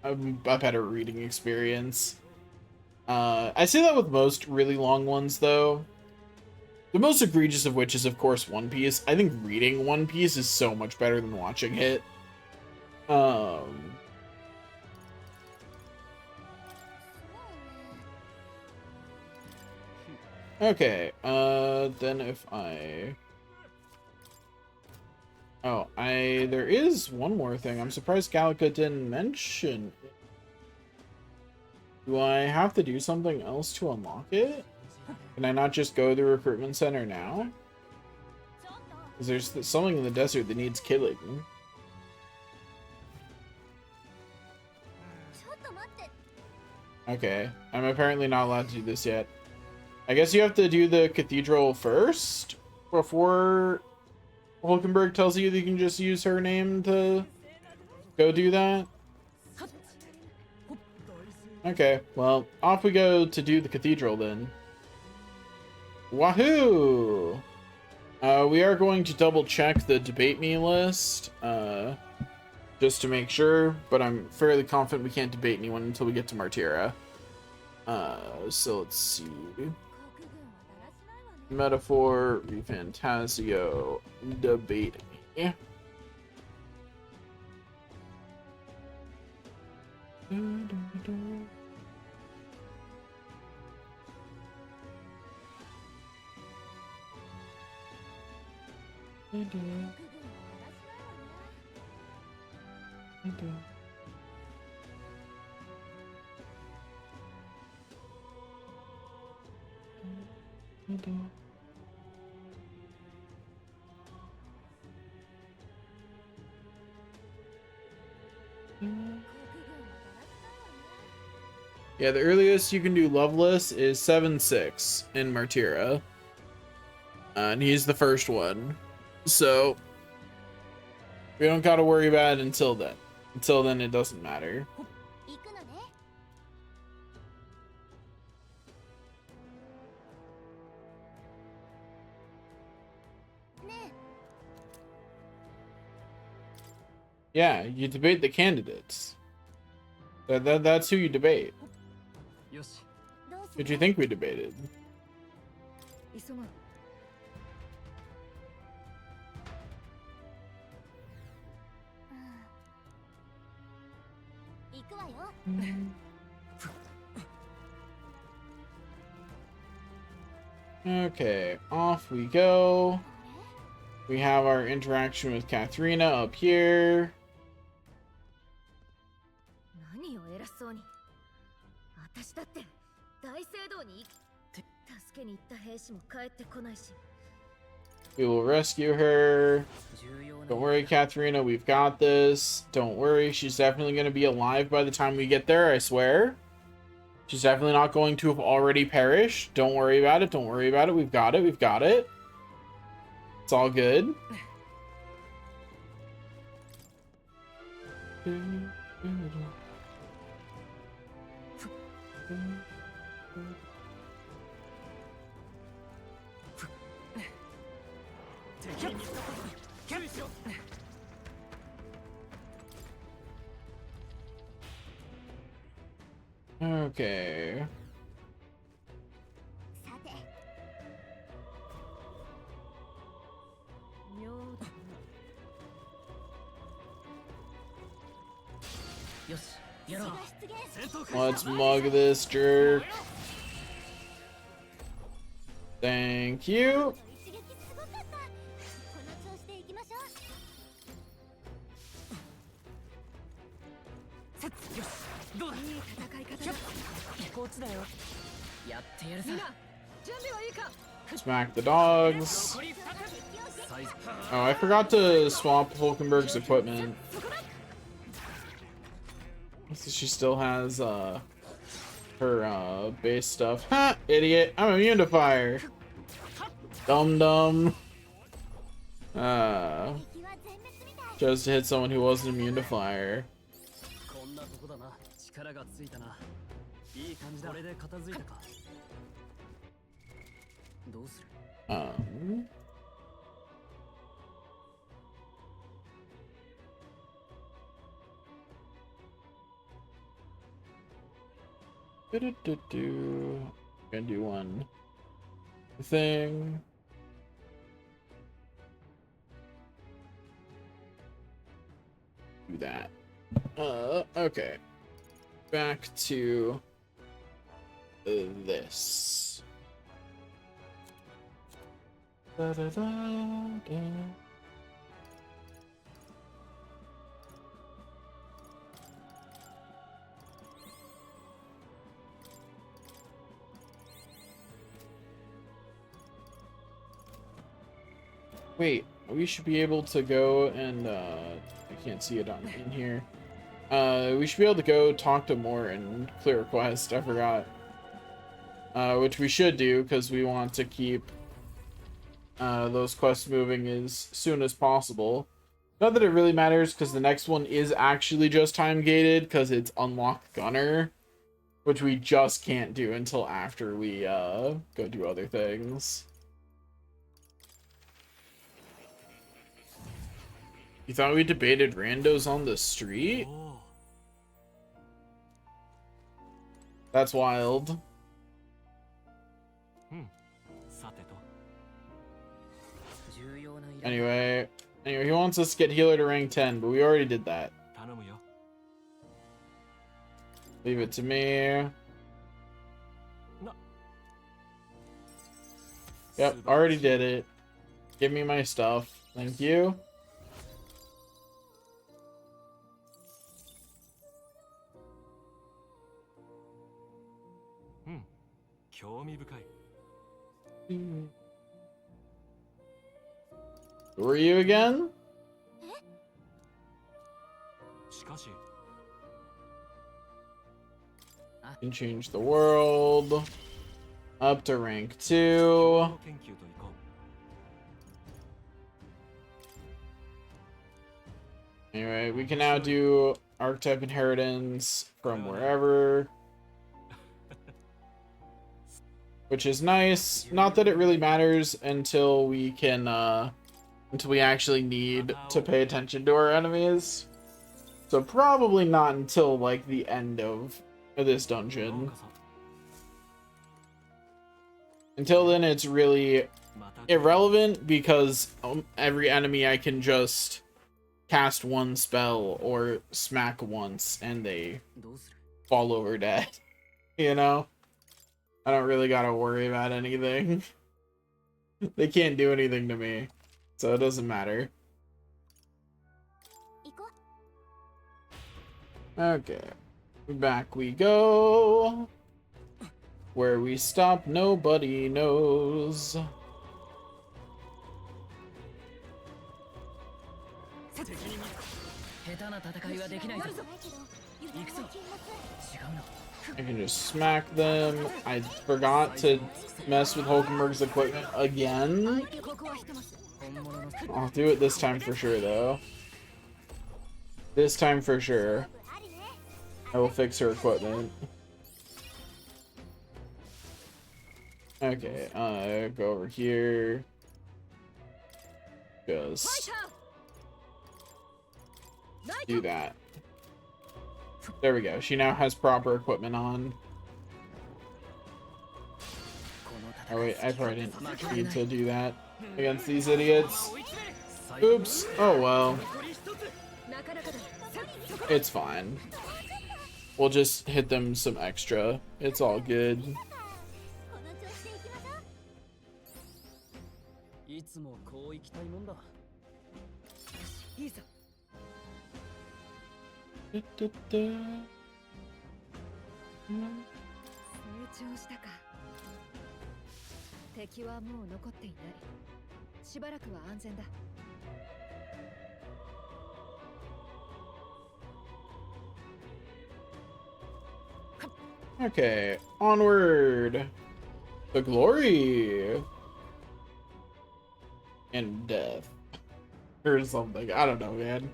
a better reading experience. I say that with most really long ones, though. The most egregious of which is, of course, One Piece. I think reading One Piece is so much better than watching it. Okay, then if I... Oh, there is one more thing. I'm surprised Gallica didn't mention. Do I have to do something else to unlock it? Can I not just go to the recruitment center now? Because there's something in the desert that needs killing. Okay, I'm apparently not allowed to do this yet. I guess you have to do the cathedral first before Hulkenberg tells you that you can just use her name to go do that. Okay, well, off we go to do the cathedral then. Wahoo! We are going to double check the debate me list, just to make sure, but I'm fairly confident we can't debate anyone until we get to Martyra. So let's see. Metaphor, Refantasio, debate. Yeah. Yeah, the earliest you can do Loveless is 7-6 in Martyra. And he's the first one. So, we don't gotta worry about it until then. Until then, it doesn't matter. Yeah, you debate the candidates. That's who you debate. Who'd you think we debated? Okay, off we go. We have our interaction with Katharina up here. We will rescue her. Don't worry, Katharina, we've got this. Don't worry, she's definitely going to be alive by the time we get there, I swear. She's definitely not going to have already perished. Don't worry about it, don't worry about it. We've got it, we've got it. It's all good. Okay. Let's mug this jerk. Thank you. Smack the dogs. Oh, I forgot to swap Hulkenberg's equipment. So she still has her base stuff. Ha! Idiot! I'm immune to fire. Dum dum. Chose to hit someone who wasn't immune to fire. Gonna do one thing. Do that. Okay. Back to this. Da, da, da, da. Wait, we should be able to go and I can't see it on in here. We should be able to go talk to more and clear a quest. I forgot. Which we should do because we want to keep those quests moving as soon as possible. Not that it really matters because the next one is actually just time gated because it's unlock gunner, which we just can't do until after we go do other things. You thought we debated randos on the street? That's wild. Anyway, he wants us to get healer to rank 10, but we already did that. Leave it to me. Yep, already did it. Give me my stuff. Thank you. Who are you again? Can change the world. Up to rank 2. Anyway, we can now do archetype inheritance from wherever. Which is nice. Not that it really matters until we can, until we actually need to pay attention to our enemies. So probably not until, like, the end of this dungeon. Until then, it's really irrelevant because every enemy I can just cast one spell or smack once and they fall over dead. You know? I don't really gotta worry about anything. They can't do anything to me, so it doesn't matter. Okay, back we go. Where we stop, nobody knows. I can just smack them. I forgot to mess with Hulkenberg's equipment again. I'll do it this time for sure, though. This time for sure. I will fix her equipment. Okay, go over here. Just do that. There we go. She now has proper equipment on. Oh wait, I probably didn't need to do that against these idiots. Oops. Oh well. It's fine. We'll just hit them some extra. It's all good. 敵はもう残っていない。しばらくは安全だ。Okay, onward. The glory. And death. Or something. I don't know, man.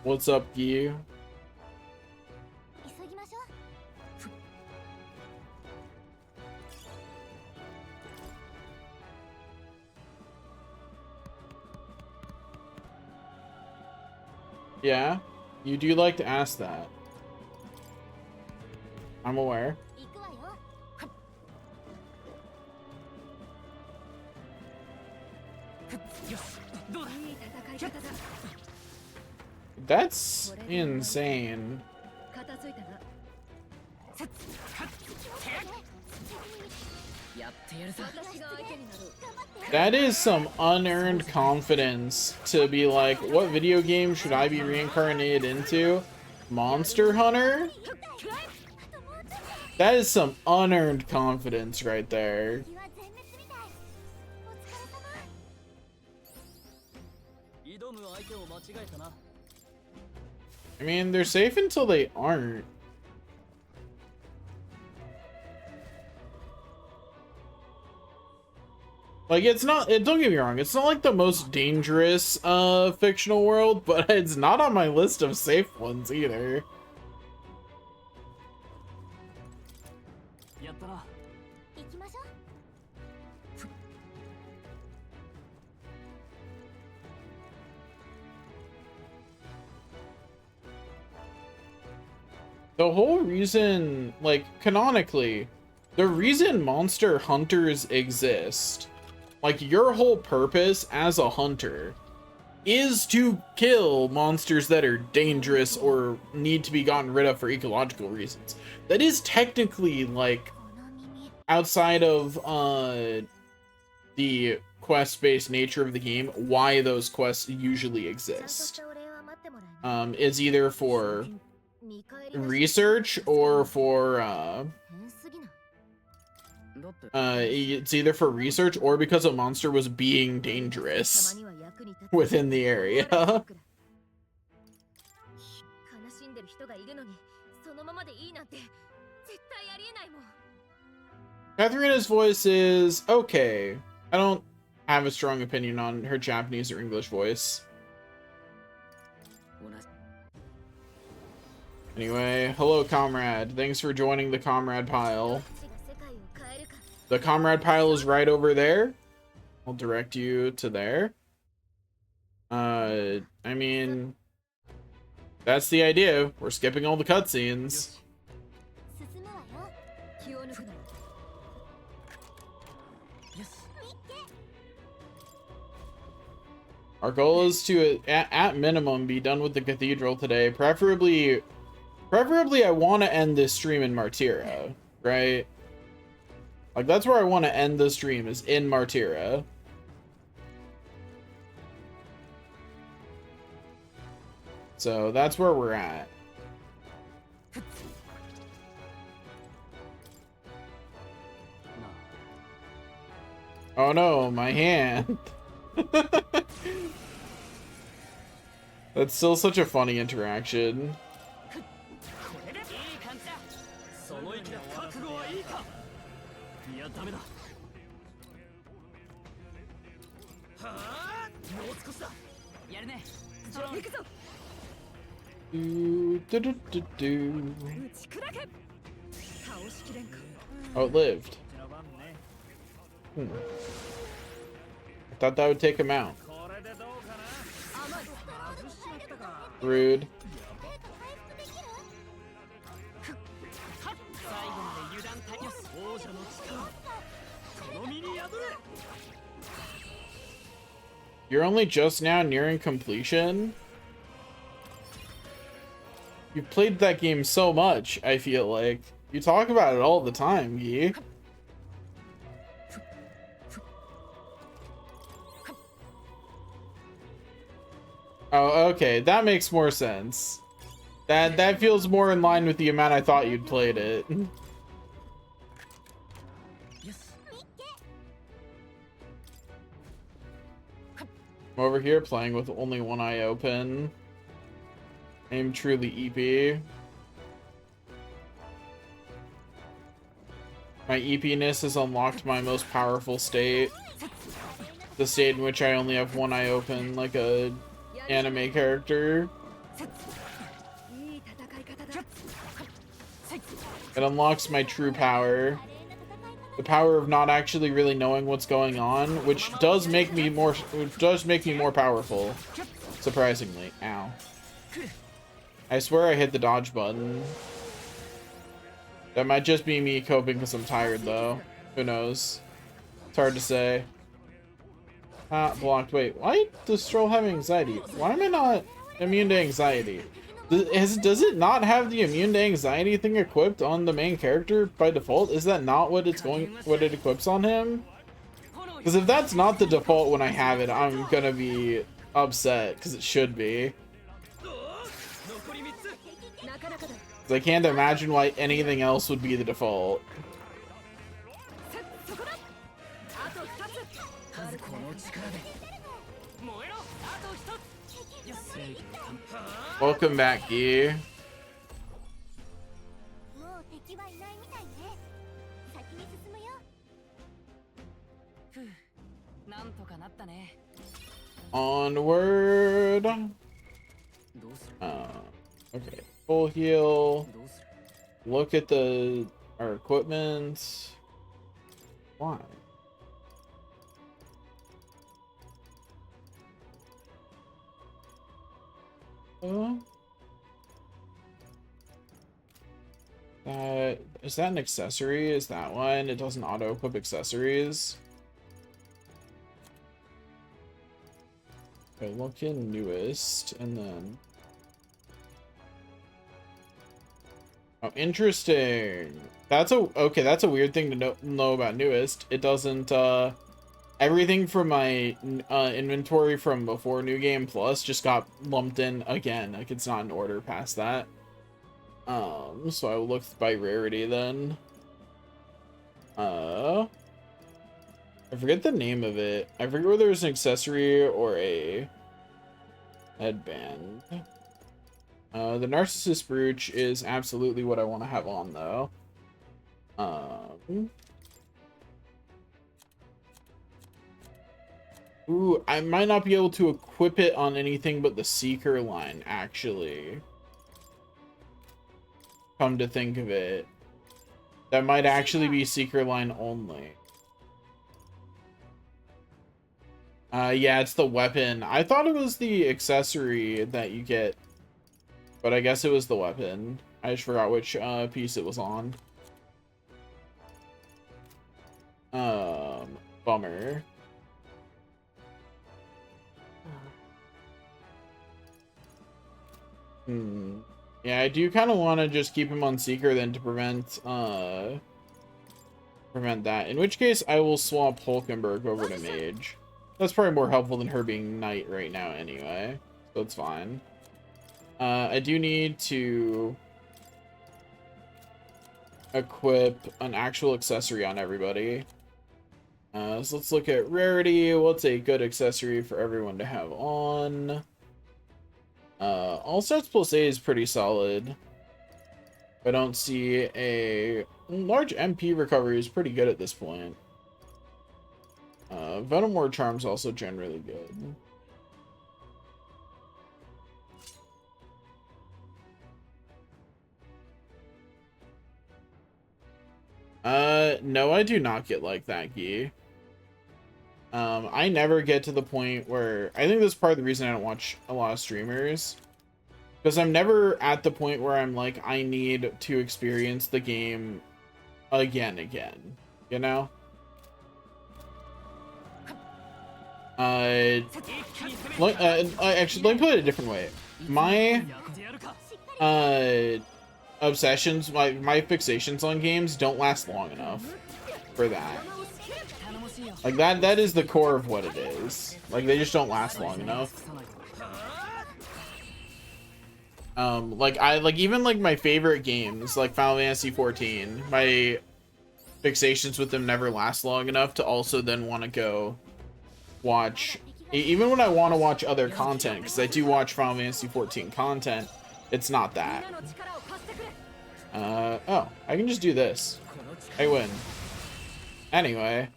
What's up, Gi? Yeah, you do like to ask that. I'm aware. That's insane. That is some unearned confidence to be like, what video game should I be reincarnated into? Monster Hunter? That is some unearned confidence right there. I mean, they're safe until they aren't. Like, it's not, don't get me wrong, it's not like the most dangerous fictional world, but it's not on my list of safe ones either. The whole reason, like, canonically, the reason monster hunters exist, like, your whole purpose as a hunter is to kill monsters that are dangerous or need to be gotten rid of for ecological reasons. That is technically, like, outside of the quest-based nature of the game, why those quests usually exist. Is either for research or for it's either for research or because a monster was being dangerous within the area. Katharina's voice is okay. I don't have a strong opinion on her Japanese or English voice. Anyway, hello, comrade. Thanks for joining the comrade pile. The comrade pile is right over there. I'll direct you to there. I mean, that's the idea. We're skipping all the cutscenes. Our goal is to, at minimum, be done with the cathedral today. Preferably I want to end this stream in Martyra, right? Like, that's where I want to end the stream, is in Martyra. So that's where we're at. Oh no, my hand. That's still such a funny interaction. Oh, it lived. I thought that would take him out. Rude. You're only just now nearing completion? You've played that game so much, I feel like. You talk about it all the time, Yi. Oh, okay, that makes more sense. That feels more in line with the amount I thought you'd played it. I'm over here playing with only one eye open. I'm truly EP. My EP-ness has unlocked my most powerful state. The state in which I only have one eye open, like a anime character. It unlocks my true power. The power of not actually really knowing what's going on, which does make me more powerful. Surprisingly. Ow. I swear I hit the dodge button. That might just be me coping because I'm tired though. Who knows? It's hard to say. Ah, blocked. Wait, why does Stroll have anxiety? Why am I not immune to anxiety? Does it not have the immune to anxiety thing equipped on the main character by default? Is that not what it equips on him? Because if that's not the default when I have it, I'm gonna be upset because it should be. 'Cause I can't imagine why anything else would be the default. Welcome back, Gear. Onward. Okay, full heal. Look at our equipment. Why? Is that an accessory? Is that one? It doesn't auto-equip accessories. Okay, look in newest, and then... Oh, interesting. That's a weird thing to know about newest. It doesn't, everything from my inventory from before New Game Plus just got lumped in again. Like, it's not in order past that. So I will look by rarity then. I forget the name of it. I forget whether it's an accessory or a headband. The Narcissist Brooch is absolutely what I want to have on, though. Ooh, I might not be able to equip it on anything but the Seeker line, actually. Come to think of it. That might actually be Seeker line only. Yeah, it's the weapon. I thought it was the accessory that you get, but I guess it was the weapon. I just forgot which piece it was on. Bummer. Yeah, I do kind of want to just keep him on Seeker then to prevent that. In which case, I will swap Hulkenberg over to Mage. That's probably more helpful than her being Knight right now anyway. So it's fine. I do need to equip an actual accessory on everybody. So let's look at rarity. What's a good accessory for everyone to have on? All stats plus A is pretty solid. I don't see a large MP recovery is pretty good at this point. Venom Ward Charm's also generally good. No, I do not get like that, Gee. I never get to the point where... I think that's part of the reason I don't watch a lot of streamers. Because I'm never at the point where I'm like, I need to experience the game again. You know? Actually, let me put it a different way. My obsessions, my fixations on games don't last long enough for that. Like, that is the core of what it is. Like, they just don't last long enough. Like even like my favorite games, like Final Fantasy 14, my fixations with them never last long enough to also then want to go watch, even when I want to watch other content, because I do watch Final Fantasy 14 content, it's not that. Oh, I can just do this. I win. Anyway.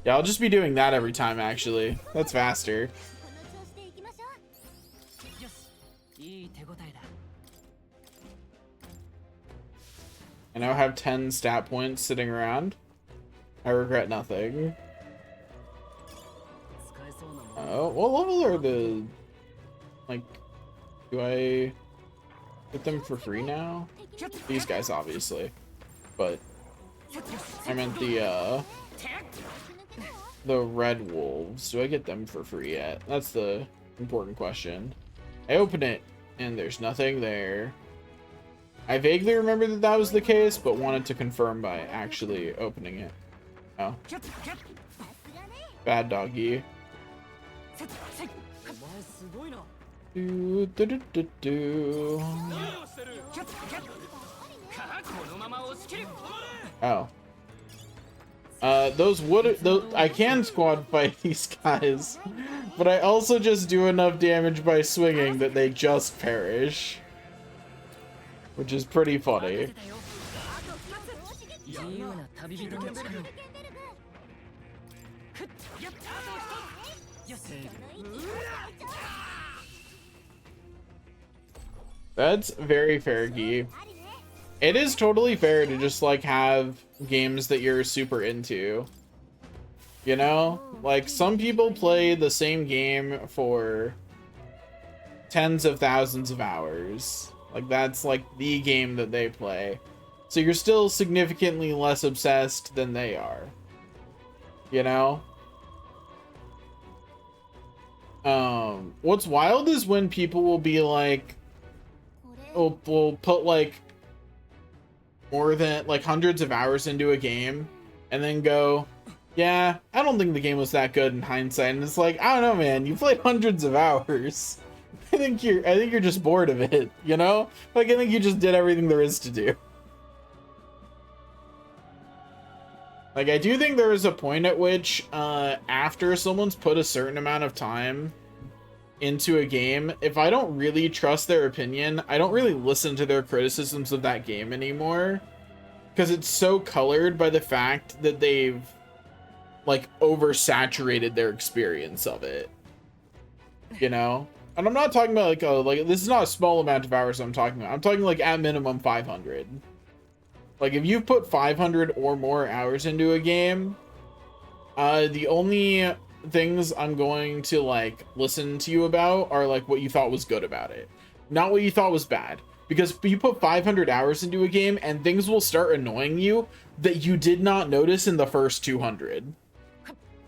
Yeah, I'll just be doing that every time, actually. That's faster. I now have 10 stat points sitting around. I regret nothing. What level are the... Like, do I get them for free now? These guys, obviously. But I meant the red wolves. Do I get them for free yet? That's the important question. I open it, and there's nothing there. I vaguely remember that that was the case, but wanted to confirm by actually opening it. Oh. Bad doggy. Do, do, do, do, do. Oh. I can squad fight these guys, but I also just do enough damage by swinging that they just perish. Which is pretty funny. That's very fair, Gee. It is totally fair to just like have games that you're super into. You know? Like some people play the same game for tens of thousands of hours. Like that's like the game that they play. So you're still significantly less obsessed than they are. You know? What's wild is when people will be like, will put like more than like hundreds of hours into a game and then go, yeah, I don't think the game was that good in hindsight. And it's like, I don't know, man, you played hundreds of hours. I think you're just bored of it, you know? Like I think you just did everything there is to do. Like I do think there is a point at which after someone's put a certain amount of time into a game, if I don't really trust their opinion, I don't really listen to their criticisms of that game anymore, because it's so colored by the fact that they've like oversaturated their experience of it, you know? And I'm not talking about like, oh, like this is not a small amount of hours I'm talking about. I'm talking like at minimum 500. Like if you've put 500 or more hours into a game, the only things I'm going to like listen to you about are like what you thought was good about it, not what you thought was bad, because you put 500 hours into a game and things will start annoying you that you did not notice in the first 200.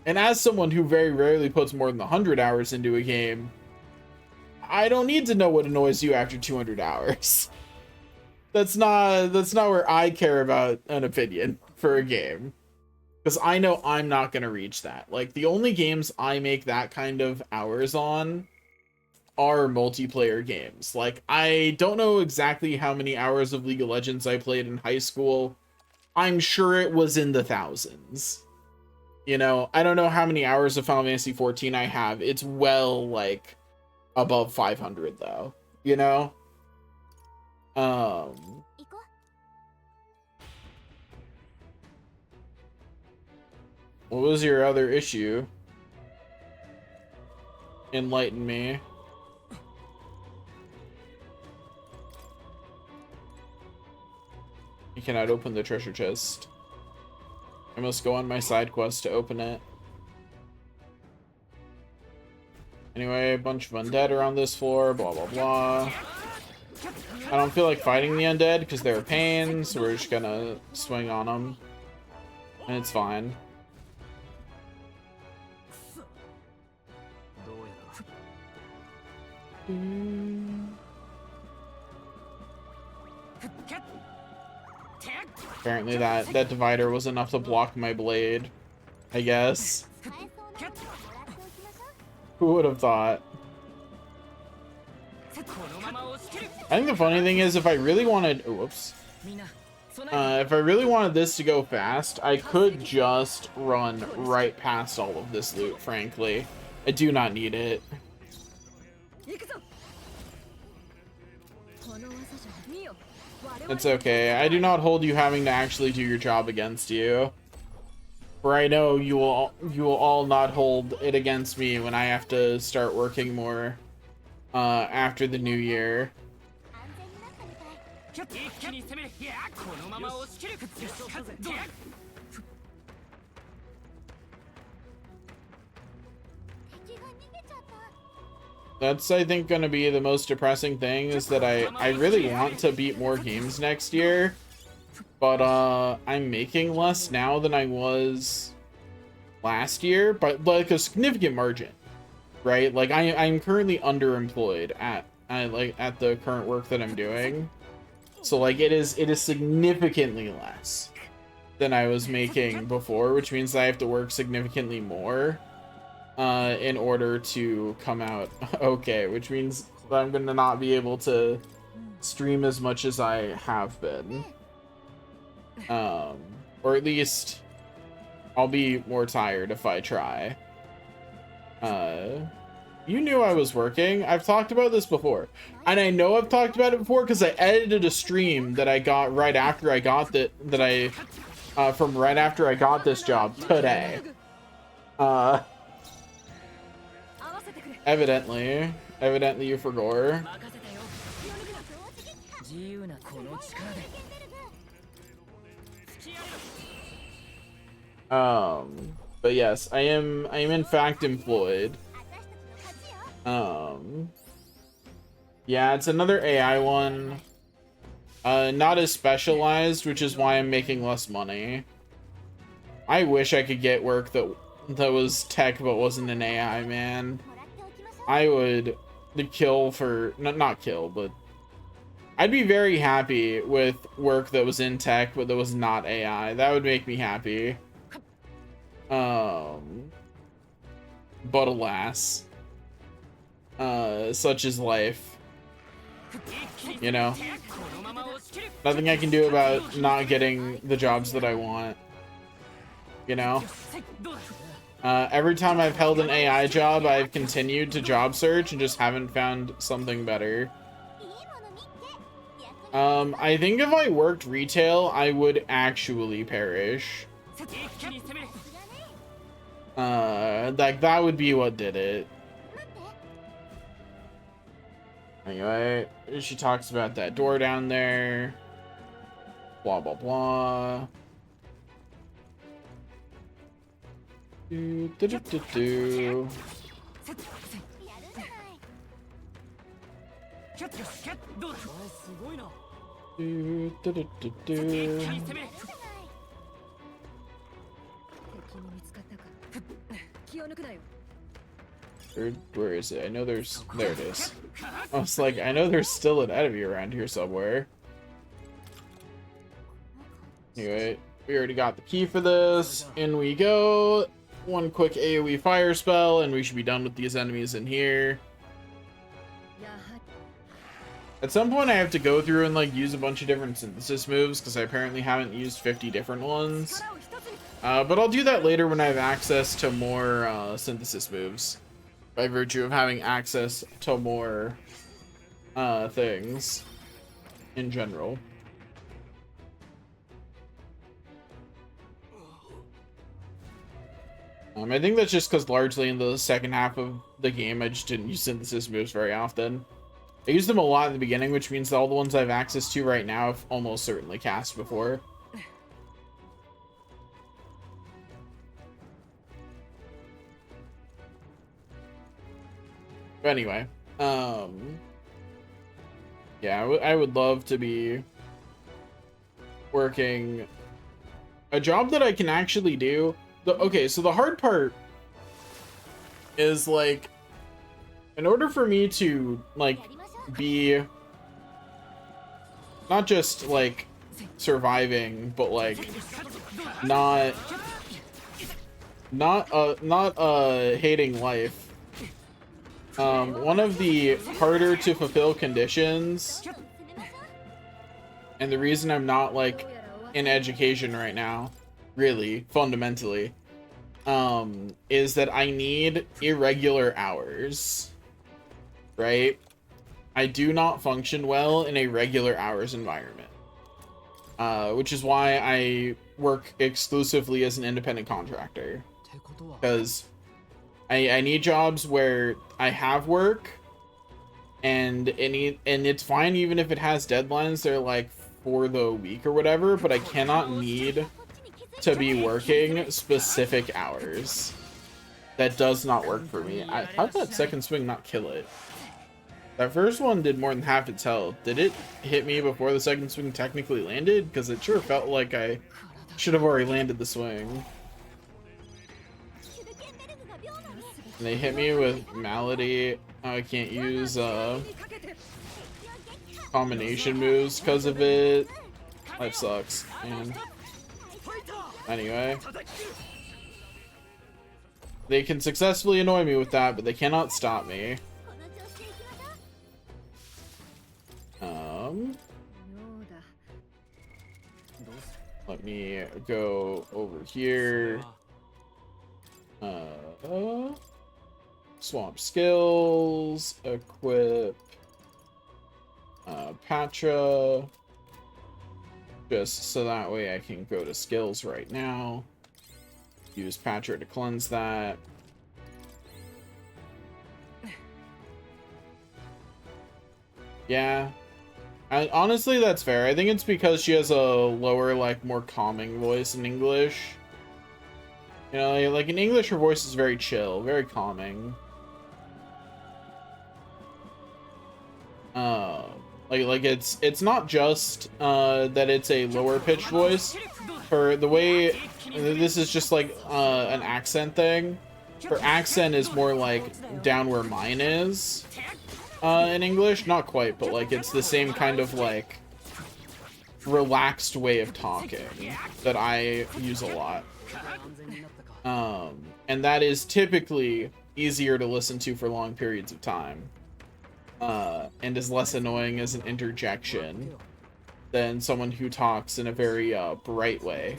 And as someone who very rarely puts more than 100 hours into a game, I don't need to know what annoys you after 200 hours. That's not where I care about an opinion for a game. Because I know I'm not going to reach that. Like, the only games I make that kind of hours on are multiplayer games. Like, I don't know exactly how many hours of League of Legends I played in high school. I'm sure it was in the thousands. You know, I don't know how many hours of Final Fantasy 14 I have. It's well, like, above 500, though. You know? What was your other issue? Enlighten me. You cannot open the treasure chest. I must go on my side quest to open it. Anyway, a bunch of undead are on this floor, blah blah blah. I don't feel like fighting the undead because they're a pain, so we're just gonna swing on them. And it's fine. Apparently that divider was enough to block my blade, I guess. Who would have thought? I think the funny thing is, if I really wanted, oh, whoops, if I really wanted this to go fast, I could just run right past all of this loot, frankly. I do not need it. It's okay. I do not hold you having to actually do your job against you. For I know you will all not hold it against me when I have to start working more after the new year. That's, I think, going to be the most depressing thing, is that I really want to beat more games next year, but I'm making less now than I was last year, but like a significant margin, right? Like I'm currently underemployed at the current work that I'm doing, so like it is significantly less than I was making before, which means I have to work significantly more in order to come out okay, which means that I'm gonna not be able to stream as much as I have been, or at least I'll be more tired if I try. You knew I was working. I've talked about this before, and I know I've talked about it before because I edited a stream that I got right after I got from right after I got this job today. Evidently you forgot. But yes, I am in fact employed. Yeah, it's another AI one. Not as specialized, which is why I'm making less money. I wish I could get work that was tech but wasn't an AI, man. I would kill for not kill, but I'd be very happy with work that was in tech but that was not AI. That would make me happy. But alas, such is life. You know, nothing I can do about not getting the jobs that I want. You know, every time I've held an AI job, I've continued to job search and just haven't found something better. I think if I worked retail, I would actually perish. Like that would be what did it. Anyway, she talks about that door down there. Blah blah blah. Do, do, do, do, do. Do, do, do, do, do. Where is it? I know there it is. I was like, I know there's still an enemy around here somewhere. Anyway, we already got the key for this. In we go. One quick AoE fire spell, and we should be done with these enemies in here. At some point, I have to go through and like use a bunch of different synthesis moves because I apparently haven't used 50 different ones. But I'll do that later when I have access to more synthesis moves, by virtue of having access to more things in general. I think that's just because largely in the second half of the game, I just didn't use synthesis moves very often. I used them a lot in the beginning, which means that all the ones I have access to right now I've almost certainly cast before. But anyway, yeah, I would love to be working a job that I can actually do. Okay, so the hard part is like, in order for me to like be not just like surviving, but like not hating life, One of the harder to fulfill conditions, and the reason I'm not like in education right now, really fundamentally, is that I need irregular hours, right? I do not function well in a regular hours environment, which is why I work exclusively as an independent contractor, because I need jobs where I have work, and it's fine even if it has deadlines. They're like for the week or whatever, but I cannot need to be working specific hours. That does not work for me. How'd that second swing not kill it? That first one did more than half its health. Did it hit me before the second swing technically landed? Because it sure felt like I should have already landed the swing. And they hit me with Malady. I can't use combination moves because of it. Life sucks, man. Anyway. They can successfully annoy me with that, but they cannot stop me. Let me go over here. Swamp skills, equip Patra, just so that way I can go to skills right now. Use Patra to cleanse that. Yeah, honestly that's fair. I think it's because she has a lower, like, more calming voice in English. You know, like in English her voice is very chill, very calming. Like it's not just that it's a lower pitched voice. For the way this is just like an accent thing. Her accent is more like down where mine is in English. Not quite, but like it's the same kind of like relaxed way of talking that I use a lot. And that is typically easier to listen to for long periods of time. And is less annoying as an interjection than someone who talks in a very bright way.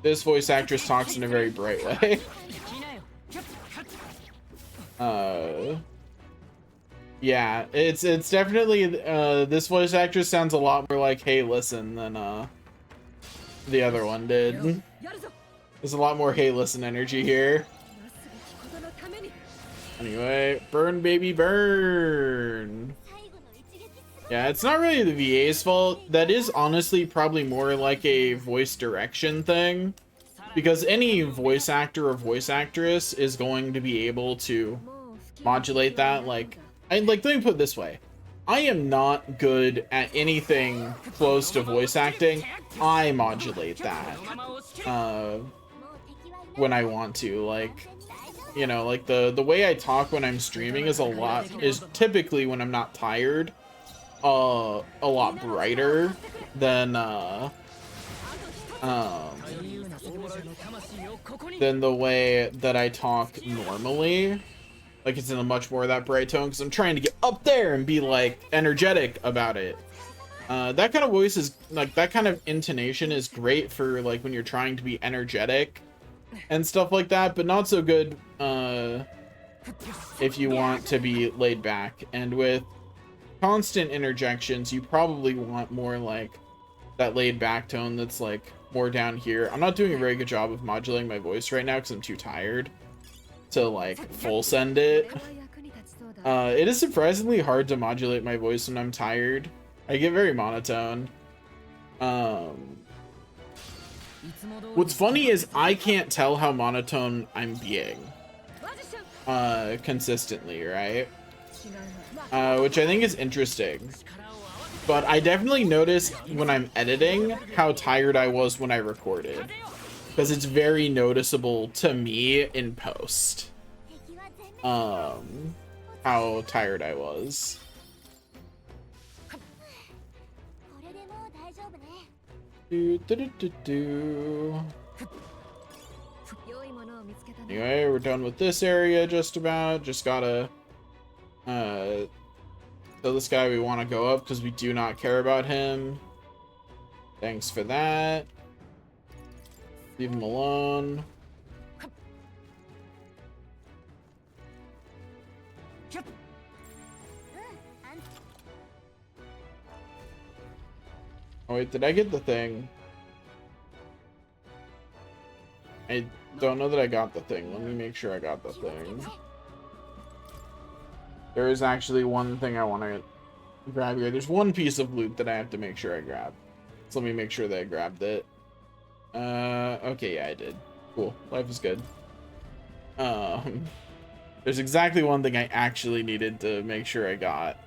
This voice actress talks in a very bright way. Yeah, it's definitely this voice actress sounds a lot more like "Hey, listen" than the other one did. There's a lot more "Hey, listen" energy here. Anyway, burn baby burn. Yeah, it's not really the VA's fault. That is honestly probably more like a voice direction thing, because any voice actor or voice actress is going to be able to modulate that. Like let me put it this way. I am not good at anything close to voice acting. I modulate that when I want to. Like, you know, like the way I talk when I'm streaming is typically when I'm not tired, a lot brighter than the way that I talk normally. Like it's in a much more of that bright tone because I'm trying to get up there and be like energetic about it. That kind of voice is like, that kind of intonation is great for like when you're trying to be energetic and stuff like that, but not so good if you want to be laid back. And with constant interjections, you probably want more like that laid back tone that's like more down here. I'm not doing a very good job of modulating my voice right now because I'm too tired to like full send it. It is surprisingly hard to modulate my voice when I'm tired. I get very monotone. What's funny is I can't tell how monotone I'm being consistently, right? Which I think is interesting. But I definitely notice when I'm editing how tired I was when I recorded, because it's very noticeable to me in post how tired I was. Anyway, we're done with this area just about. Just gotta tell this guy we want to go up because we do not care about him. Thanks for that. Leave him alone. Oh wait, did I get the thing? I don't know that I got the thing. Let me make sure I got the thing. There is actually one thing I want to grab here. There's one piece of loot that I have to make sure I grab. So let me make sure that I grabbed it. Okay, yeah, I did. Cool. Life is good. There's exactly one thing I actually needed to make sure I got.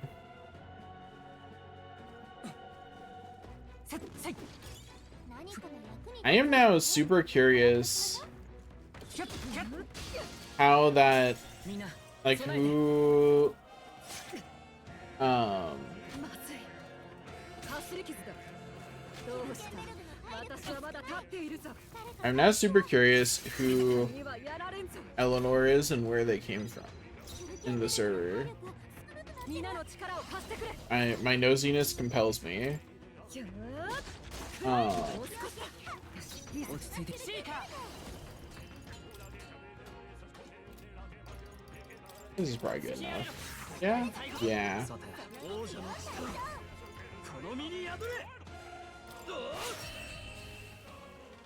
I am now super curious how that, like, who, I'm now super curious who Eleanor is and where they came from in the server. My nosiness compels me. This is probably good enough. Yeah? Yeah.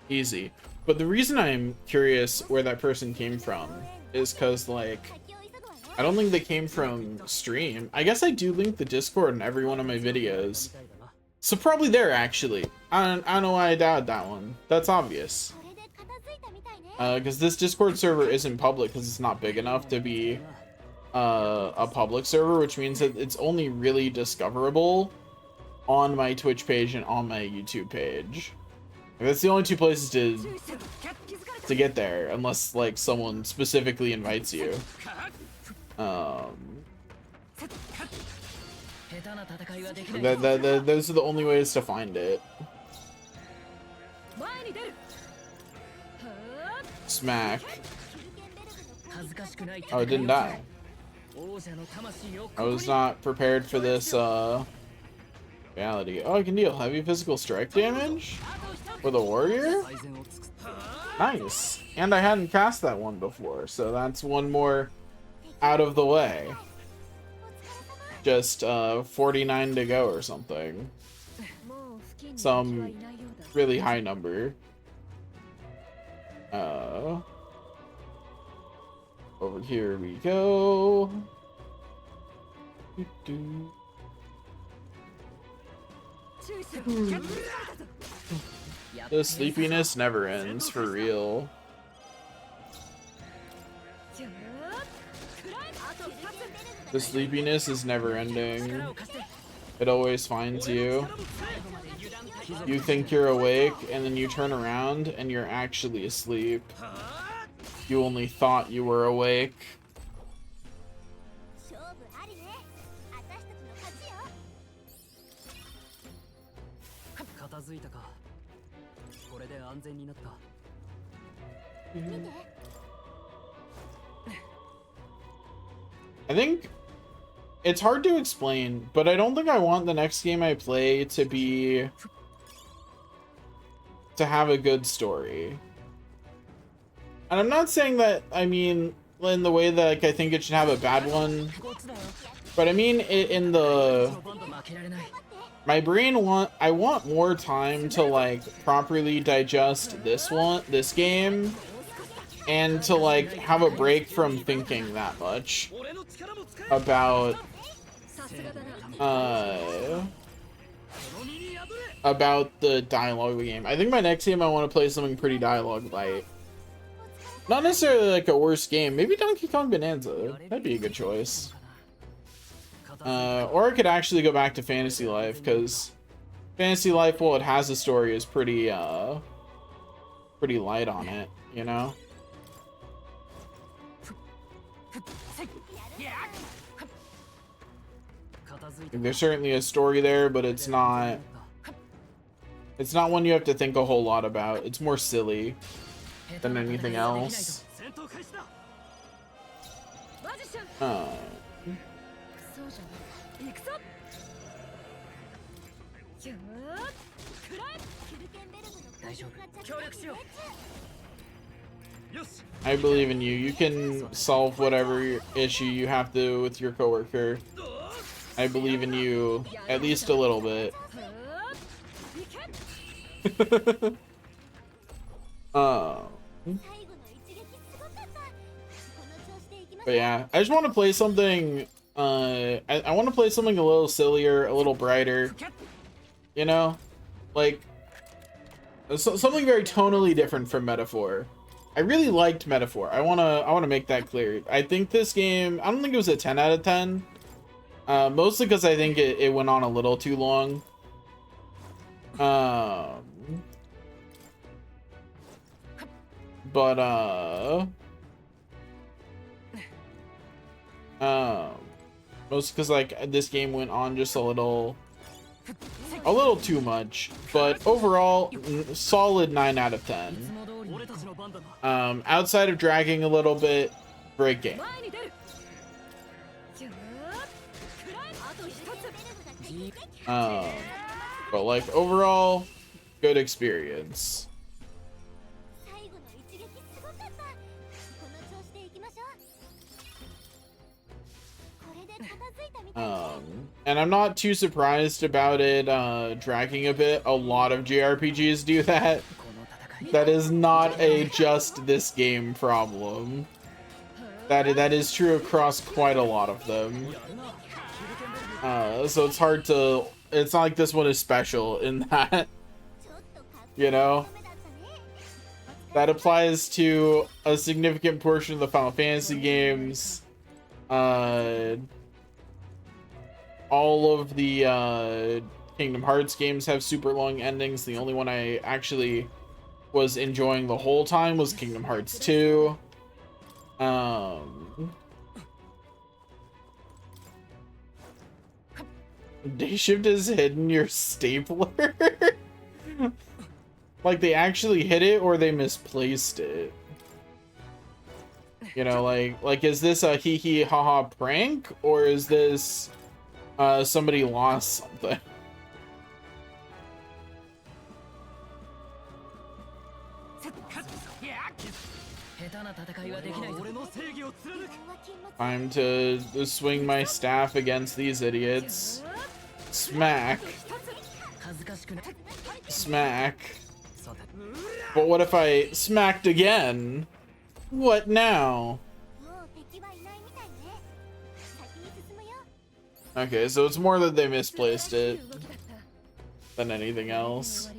Easy. But the reason I'm curious where that person came from is because, like, I don't think they came from stream. I guess I do link the Discord in every one of my videos. So probably there, actually. I don't know why I doubted that one. That's obvious. Because this Discord server isn't public because it's not big enough to be a public server, which means that it's only really discoverable on my Twitch page and on my YouTube page. Like, that's the only two places to get there, unless like someone specifically invites you. Those are the only ways to find it. Smack. Oh, it didn't die. I was not prepared for this reality. Oh, I can deal heavy physical strike damage with a warrior? Nice. And I hadn't cast that one before, so that's one more out of the way. Just 49 to go or something. Some really high number. Over here we go. The sleepiness never ends, for real. The sleepiness is never ending. It always finds you. You think you're awake, and then you turn around, and you're actually asleep. You only thought you were awake. I think it's hard to explain, but I don't think I want the next game I play to have a good story. And I'm not saying that, I mean, in the way that, like, I think it should have a bad one, but I mean in the my brain I want more time to, like, properly digest this game, and to, like, have a break from thinking that much about the dialogue of the game. I think my next game I want to play something pretty dialogue light. Not necessarily like a worse game. Maybe Donkey Kong Bonanza. That'd be a good choice. Or I could actually go back to Fantasy Life, because Fantasy Life, while it has a story, is pretty light on it, you know? There's certainly a story there, but it's not one you have to think a whole lot about. It's more silly than anything else. I believe in you. You can solve whatever issue you have to with your coworker. I believe in you at least a little bit. But yeah, I just want to play something. I want to play something a little sillier, a little brighter. You know, like something very tonally different from Metaphor. I really liked Metaphor. I wanna make that clear. I think this game, I don't think it was a 10 out of 10. Mostly because I think it went on a little too long. Mostly because like this game went on just a little too much, but overall solid 9 out of 10. Outside of dragging a little bit, great game. But like overall, good experience. And I'm not too surprised about it dragging a bit. A lot of JRPGs do that. That is not a just this game problem. That is true across quite a lot of them. So it's hard to... It's not like this one is special in that, you know? That applies to a significant portion of the Final Fantasy games. All of the Kingdom Hearts games have super long endings. The only one I actually was enjoying the whole time was Kingdom Hearts 2. Day shift has hidden your stapler. Like they actually hit it or they misplaced it. You know, like is this a hee hee haha prank or is this somebody lost something? Time to swing my staff against these idiots. Smack. Smack. But what if I smacked again? What now? Okay, so it's more that they misplaced it than anything else.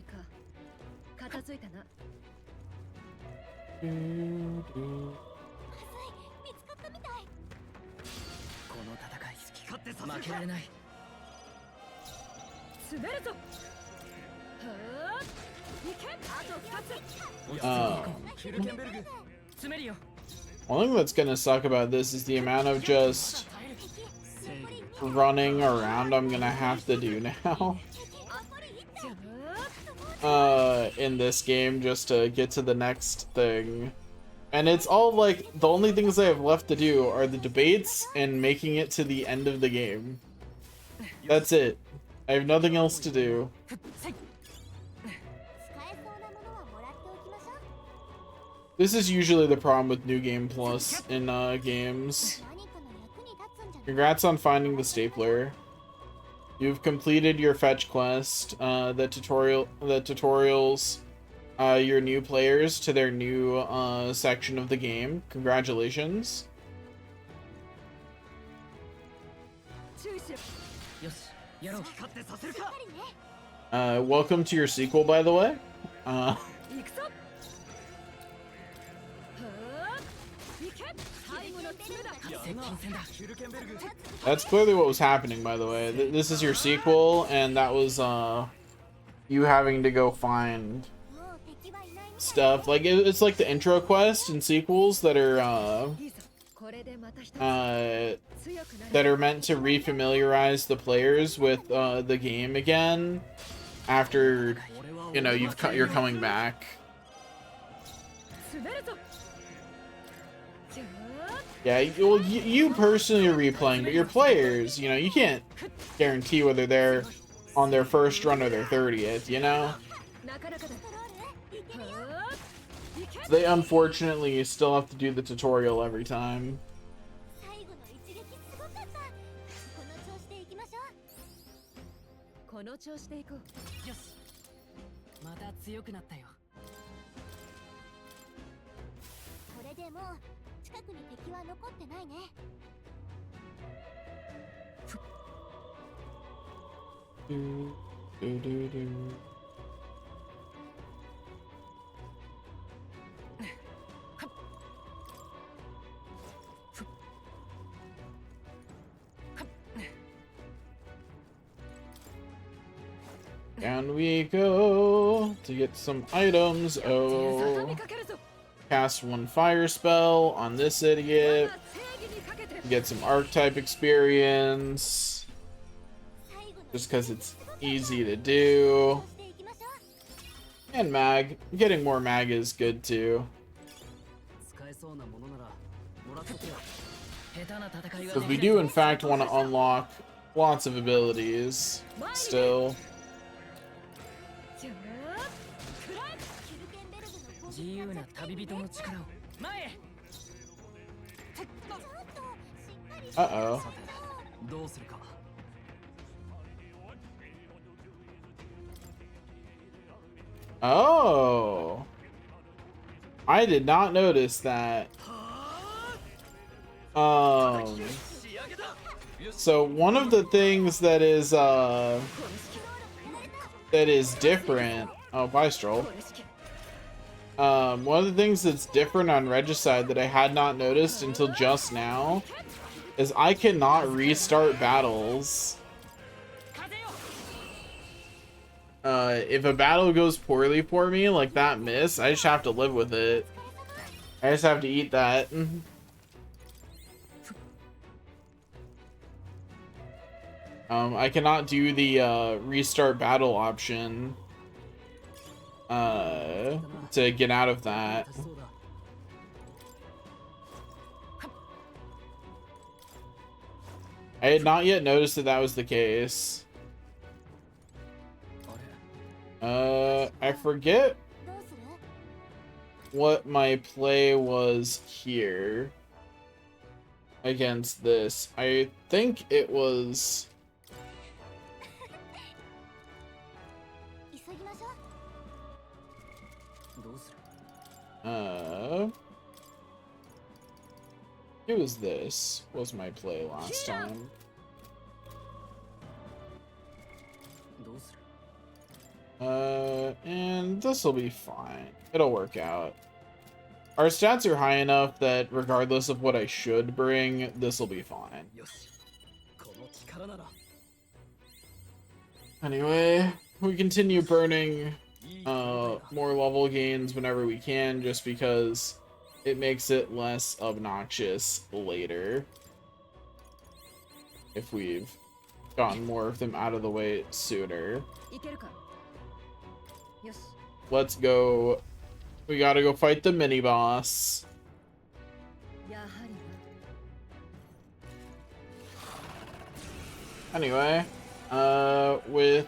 One thing that's gonna suck about this is the amount of just running around I'm gonna have to do now. In this game just to get to the next thing. And it's all like, the only things I have left to do are the debates and making it to the end of the game. That's it. I have nothing else to do. This is usually the problem with New Game Plus in games. Congrats on finding the stapler. You've completed your fetch quest. The tutorials your new players to their new section of the game. Congratulations. Welcome to your sequel, by the way. That's clearly what was happening, by the way. This is your sequel, and that was you having to go find stuff. Like it's like the intro quest and sequels that are meant to refamiliarize the players with the game again after, you know, you're coming back. Yeah, you personally are replaying, but your players, you know, you can't guarantee whether they're on their first run or their 30th, you know? They unfortunately still have to do the tutorial every time. この調子でいこう。よし。また強くなったよ。これでもう近くに敵は残ってないね。Down we go to get some items. Oh, cast one fire spell on this idiot. Get some archetype experience. Just because it's easy to do. And mag. Getting more mag is good too. Because we do in fact want to unlock lots of abilities still. Uh-oh. Oh. I did not notice that. So one of the things that is different. Oh, bye, Stroll. One of the things that's different on Regicide that I had not noticed until just now is I cannot restart battles. If a battle goes poorly for me, like that miss, I just have to live with it. I just have to eat that. I cannot do the restart battle option to get out of that. I had not yet noticed that that was the case. I forget what my play was here against this. I think it was... it was this was my play last time. And this will be fine. It'll work out. Our stats are high enough that regardless of what I should bring, this will be fine. Anyway, we continue burning more level gains whenever we can, just because it makes it less obnoxious later if we've gotten more of them out of the way sooner. Let's go. We gotta go fight the mini boss. Anyway, with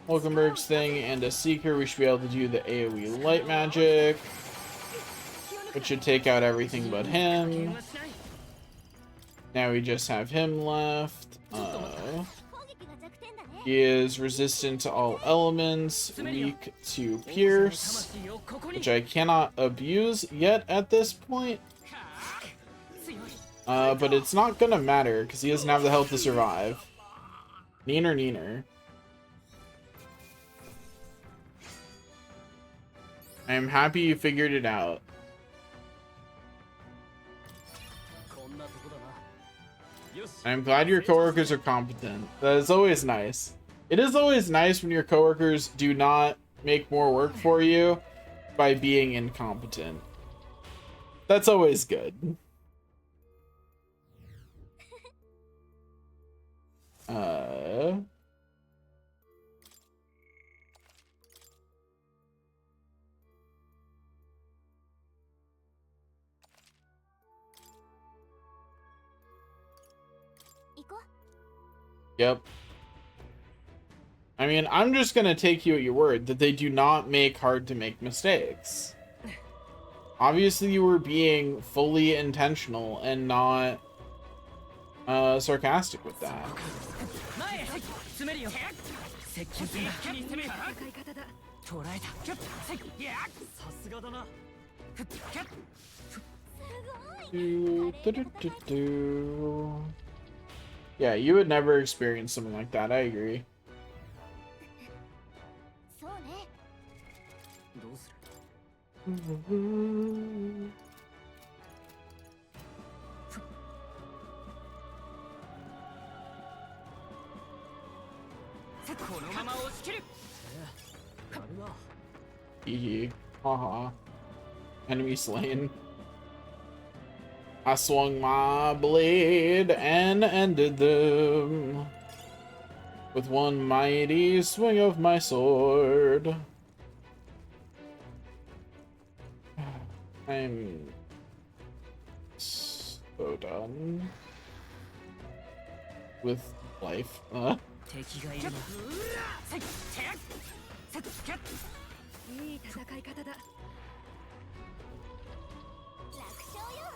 Hulkenberg's thing and a Seeker, we should be able to do the AoE light magic, which should take out everything but him. Now we just have him left. He is resistant to all elements, weak to pierce, which I cannot abuse yet at this point. But it's not gonna matter because he doesn't have the health to survive. Neener, neener. I am happy you figured it out. I'm glad your coworkers are competent. That is always nice. It is always nice when your coworkers do not make more work for you by being incompetent. That's always good. Yep. I mean, I'm just gonna take you at your word that they do not make hard to make mistakes. Obviously, you were being fully intentional and not sarcastic with that. Yeah, you would never experience something like that. I agree. そうね。このまま押し切る。 Hee. Haha. Enemy slain. I swung my blade and ended them with one mighty swing of my sword. I'm so done with life. 敵がいるな。いい戦い方だ。楽勝よ。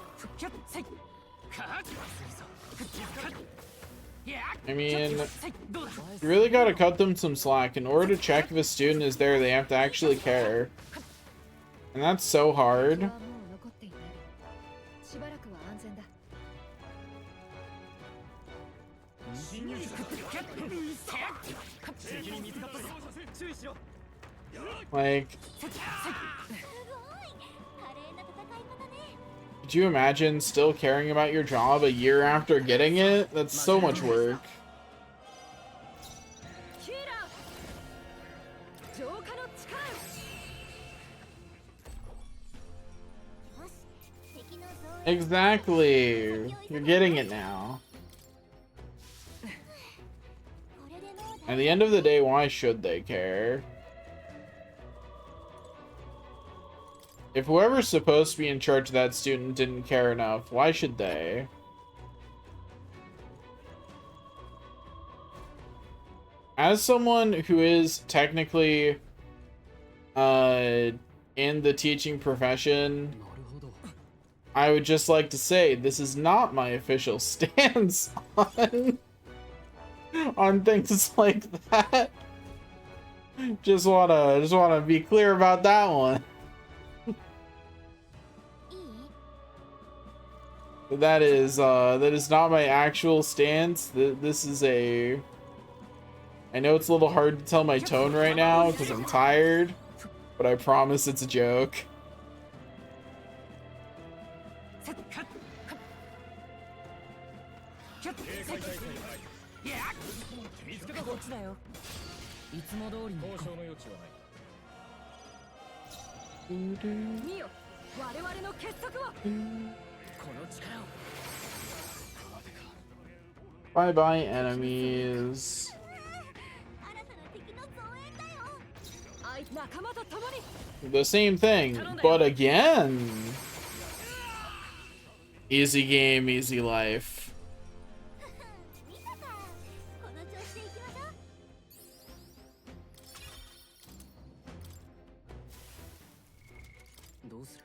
I mean, you really gotta cut them some slack. In order to check if a student is there, they have to actually care. And that's so hard. もう残っていない。しばらくは安全だ。 Like, すごい。華麗な戦い方ね。 could you imagine still caring about your job a year after getting it? That's so much work. キラー。浄化の力よ。よし。敵の増援。 Exactly. You're getting it now. これでもう At the end of the day, why should they care? If whoever's supposed to be in charge of that student didn't care enough, why should they? As someone who is technically in the teaching profession, I would just like to say this is not my official stance on things like that. Just wanna be clear about that one. いい？ That is not my actual stance. This is a... I know it's a little hard to tell my tone right now because I'm tired, but I promise it's a joke. こっちだよ。いつも通りに行こう。見よ、我々の結束を。この力を。 Bye bye, enemies. 新たな敵の増援だよ。仲間と共に。 The same thing, but again. Easy game, easy life. 見たか。この調子でいきましょう。 どうする？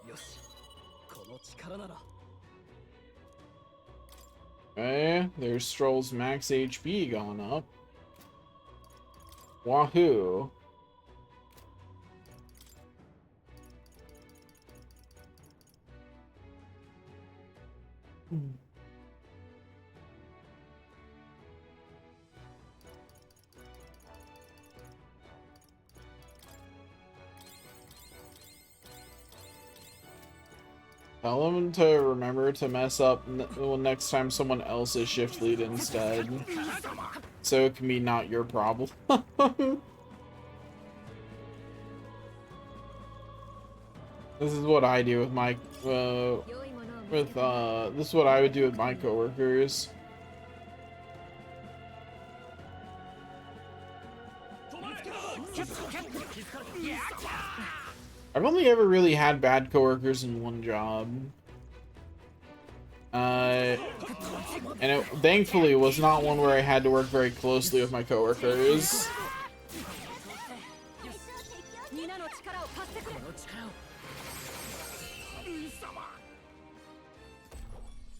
よし、この力なら。 Okay, there's Stroll's max HP gone up. Wahoo. Tell them to remember to mess up next time someone else is shift lead instead. So it can be not your problem. This is what I do with my, this is what I would do with my coworkers. I've only ever really had bad coworkers in one job. And it thankfully was not one where I had to work very closely with my coworkers.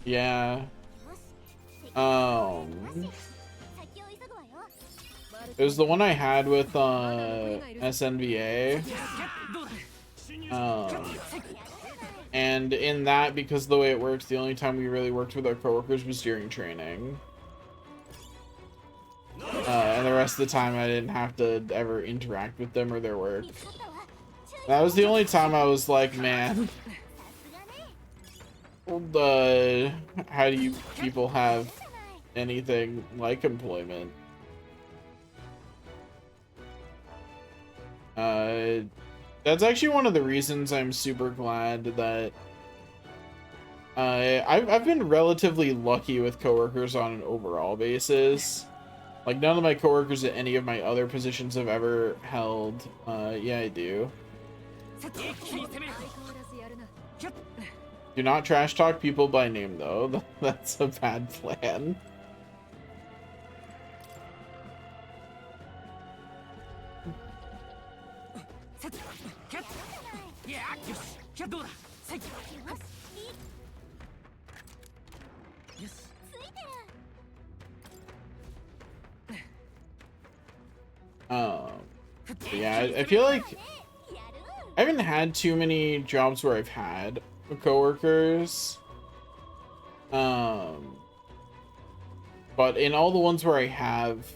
Yeah. It was the one I had with SNVA. And in that, because of the way it works, the only time we really worked with our coworkers was during training. And the rest of the time I didn't have to ever interact with them or their work. That was the only time I was like, man, how do you people have anything like employment? That's actually one of the reasons I'm super glad that I've been relatively lucky with coworkers on an overall basis. Like, none of my coworkers at any of my other positions have ever held. Yeah, I do. Do not trash talk people by name, though. That's a bad plan. Yeah, I feel like I haven't had too many jobs where I've had coworkers. But in all the ones where I have,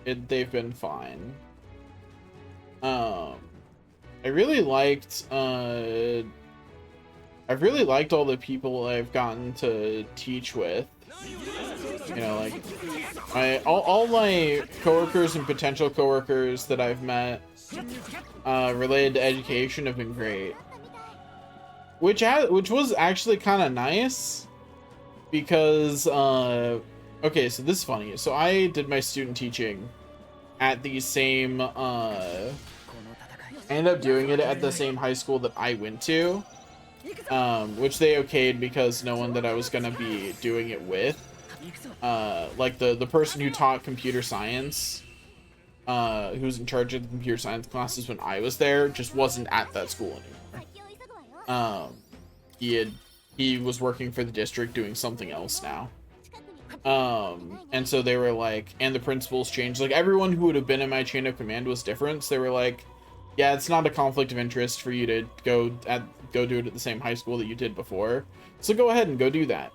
they've been fine. I've really liked all the people I've gotten to teach with. You know, like all my coworkers and potential coworkers that I've met related to education have been great. Which was actually kind of nice because okay, so this is funny. So I did my student teaching at the same I ended up doing it at the same high school that I went to, which they okayed because no one that I was gonna be doing it with, like the person who taught computer science, who was in charge of the computer science classes when I was there, just wasn't at that school anymore. He was working for the district doing something else now. And so they were like, and the principals changed. Like, everyone who would have been in my chain of command was different. So they were like, yeah, it's not a conflict of interest for you to go do it at the same high school that you did before. So go ahead and go do that.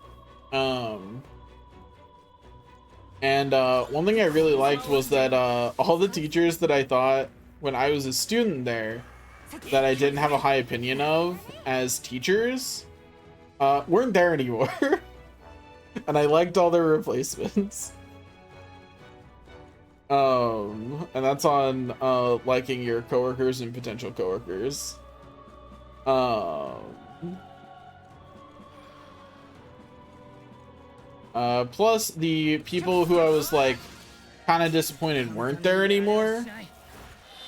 And one thing I really liked was that all the teachers that I thought when I was a student there that I didn't have a high opinion of as teachers weren't there anymore. And I liked all their replacements. And that's on liking your coworkers and potential coworkers. Plus the people who I was like kind of disappointed weren't there anymore.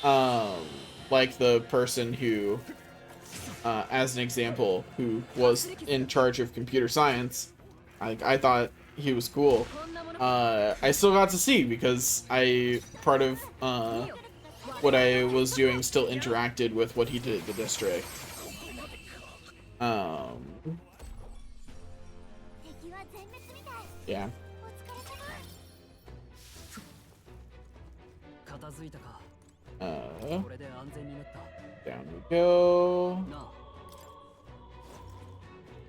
Like the person who, as an example, who was in charge of computer science. I thought he was cool. I still got to see because part of what I was doing still interacted with what he did at the district. Yeah. Down we go.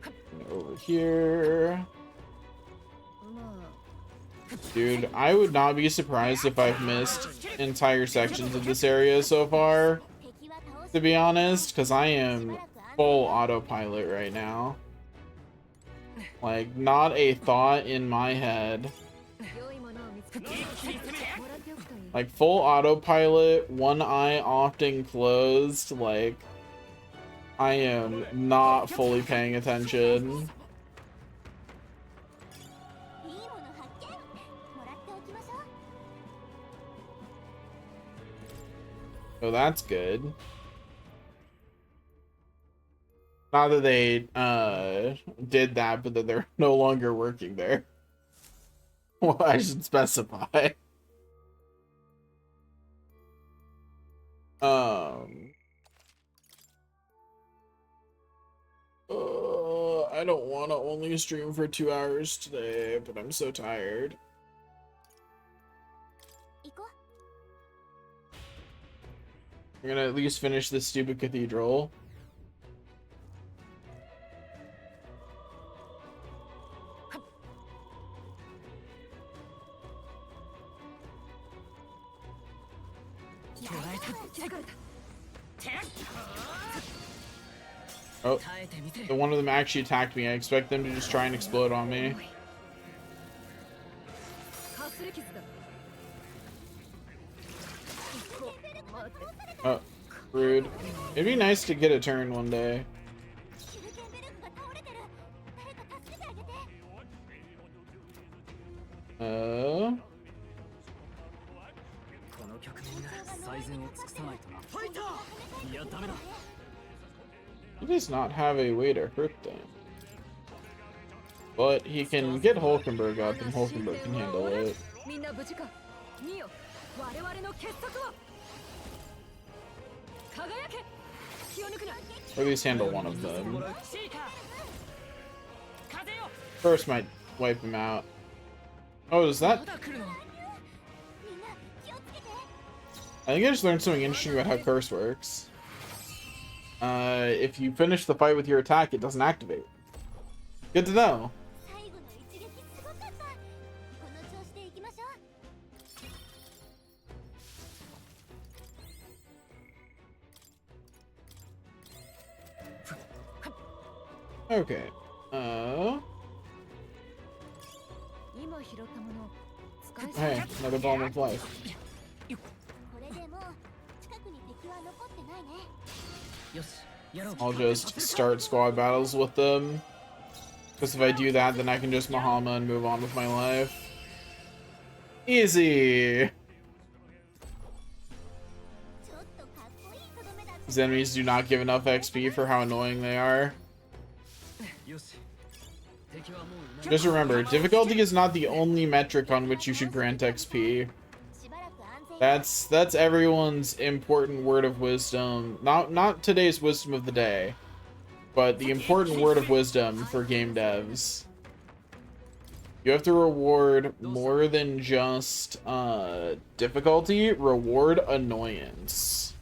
And over here. Dude, I would not be surprised if I've missed entire sections of this area so far, to be honest, because I am full autopilot right now. Like, not a thought in my head. Like, full autopilot, one eye often closed, like, I am not fully paying attention. Oh, that's good. Not that they did that, but that they're no longer working there. Well, I should specify. I don't want to only stream for 2 hours today, but I'm so tired. I'm gonna at least finish this stupid cathedral. Oh, the one of them actually attacked me. I expect them to just try and explode on me. Oh, rude. It'd be nice to get a turn one day. He does not have a way to hurt them. But he can get Hulkenberg up, and Hulkenberg can handle it. Or at least handle one of them. First might wipe him out. Oh, is that? I think I just learned something interesting about how curse works. If you finish the fight with your attack, it doesn't activate. Good to know. Okay. Hey, another bomb of life. I'll just start squad battles with them. Because if I do that, then I can just Mahama and move on with my life. Easy! These enemies do not give enough XP for how annoying they are. Just remember, difficulty is not the only metric on which you should grant XP. That's everyone's important word of wisdom. Not today's wisdom of the day, but the important word of wisdom for game devs. You have to reward more than just difficulty, reward annoyance.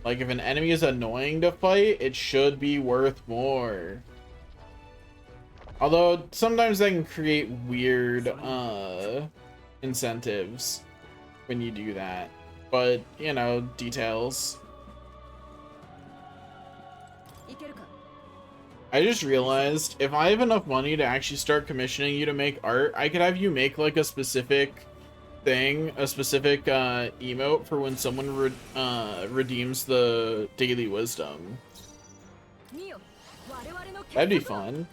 Like if an enemy is annoying to fight, it should be worth more. Although sometimes that can create weird incentives when you do that, but you know, details. I just realized if I have enough money to actually start commissioning you to make art, I could have you make like a specific thing, a specific emote for when someone redeems the daily wisdom. That'd be fun.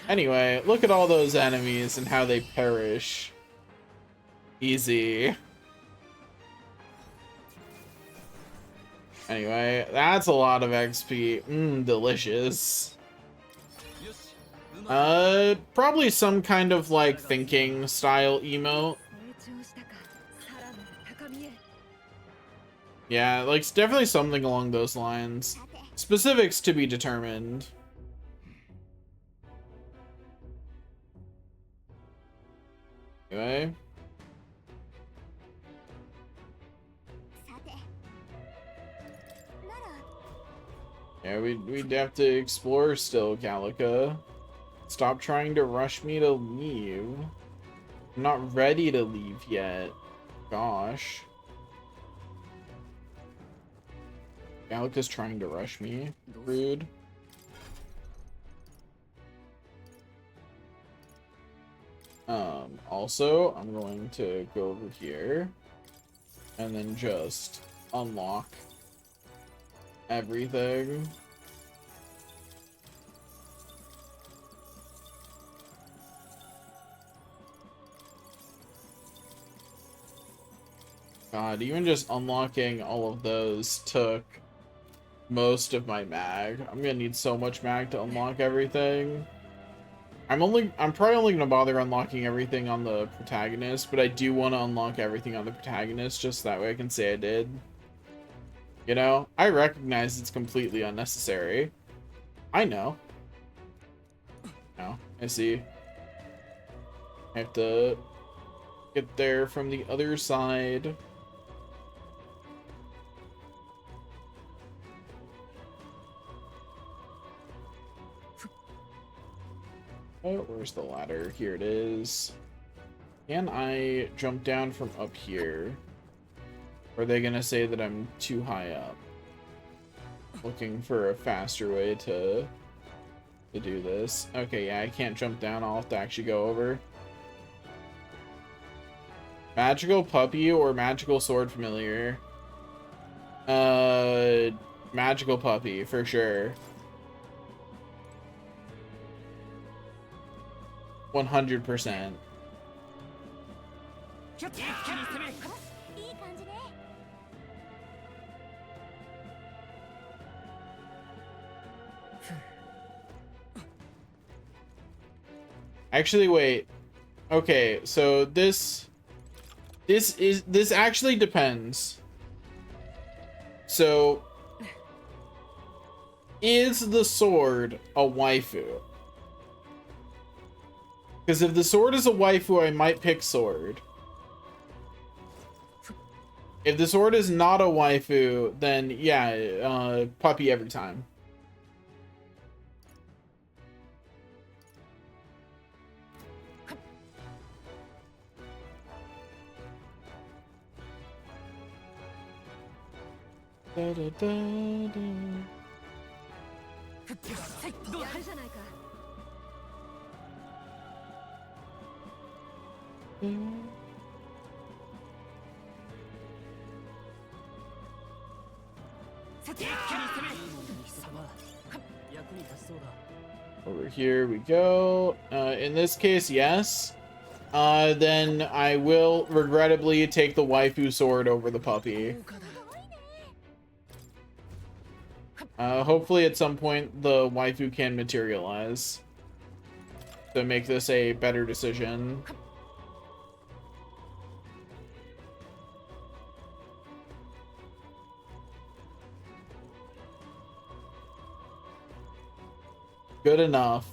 Anyway, look at all those enemies and how they perish. Easy. Anyway, that's a lot of XP. Delicious. Probably some kind of like thinking style emote. Yeah, like it's definitely something along those lines. Specifics to be determined. Anyway. Yeah, we'd have to explore still, Calica. Stop trying to rush me to leave. I'm not ready to leave yet. Gosh. Calica's trying to rush me. Rude. Also, I'm going to go over here and then just unlock everything. God, even just unlocking all of those took most of my mag. I'm gonna need so much mag to unlock everything. I'm probably only gonna bother unlocking everything on the protagonist, but I do want to unlock everything on the protagonist just that way I can say I did. You know, I recognize it's completely unnecessary. I know. No, I see. I have to get there from the other side. Oh, where's the ladder? Here it is. Can I jump down from up here? Or are they gonna say that I'm too high up? Looking for a faster way to do this. Okay, yeah, I can't jump down. I'll have to actually go over. Magical puppy or magical sword familiar? Magical puppy for sure. 100%. いい感じね。 Actually, wait. Okay, so this actually depends. So, is the sword a waifu? Because if the sword is a waifu, I might pick sword. If the sword is not a waifu, then yeah, puppy every time. Da, da, da, da. やるじゃないか。 Over here we go. In this case, yes. Then I will regrettably take the waifu sword over the puppy. Hopefully at some point the waifu can materialize to make this a better decision. Good enough.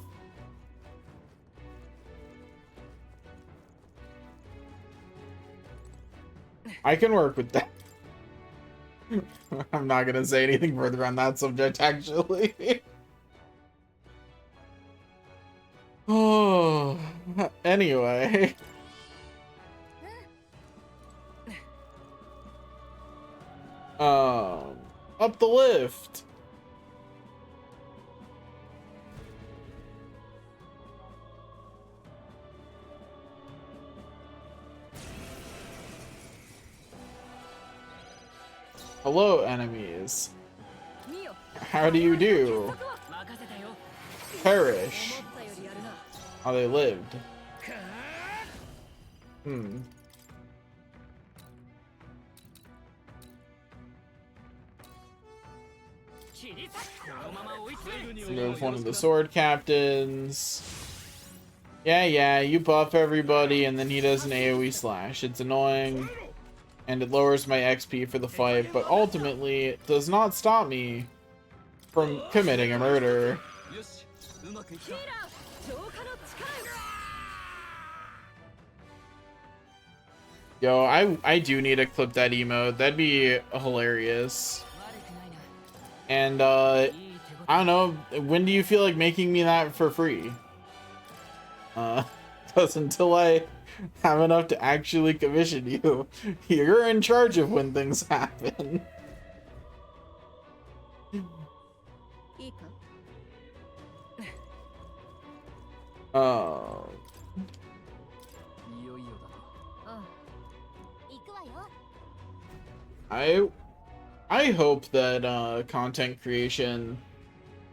I can work with that. I'm not gonna say anything further on that subject, actually. Oh, anyway. Up the lift. Hello, enemies. How do you do? Perish. How they lived. Move one of the sword captains. Yeah, you buff everybody and then he does an AoE slash. It's annoying. And it lowers my XP for the fight, but ultimately it does not stop me from committing a murder. Yo, I do need to clip that emote. That'd be hilarious. And I don't know, when do you feel like making me that for free? Because until I have enough to actually commission you, you're in charge of when things happen. Oh. I hope that content creation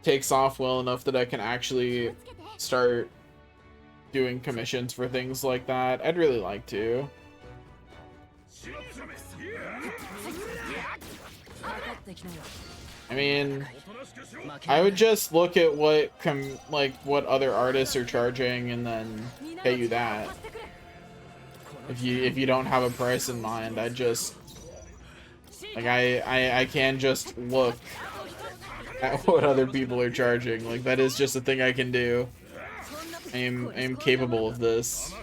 takes off well enough that I can actually start doing commissions for things like that. I'd really like to. I mean, I would just look at what what other artists are charging and then pay you that. If you don't have a price in mind, I just like I can just look at what other people are charging. Like that is just a thing I can do. I am capable of this.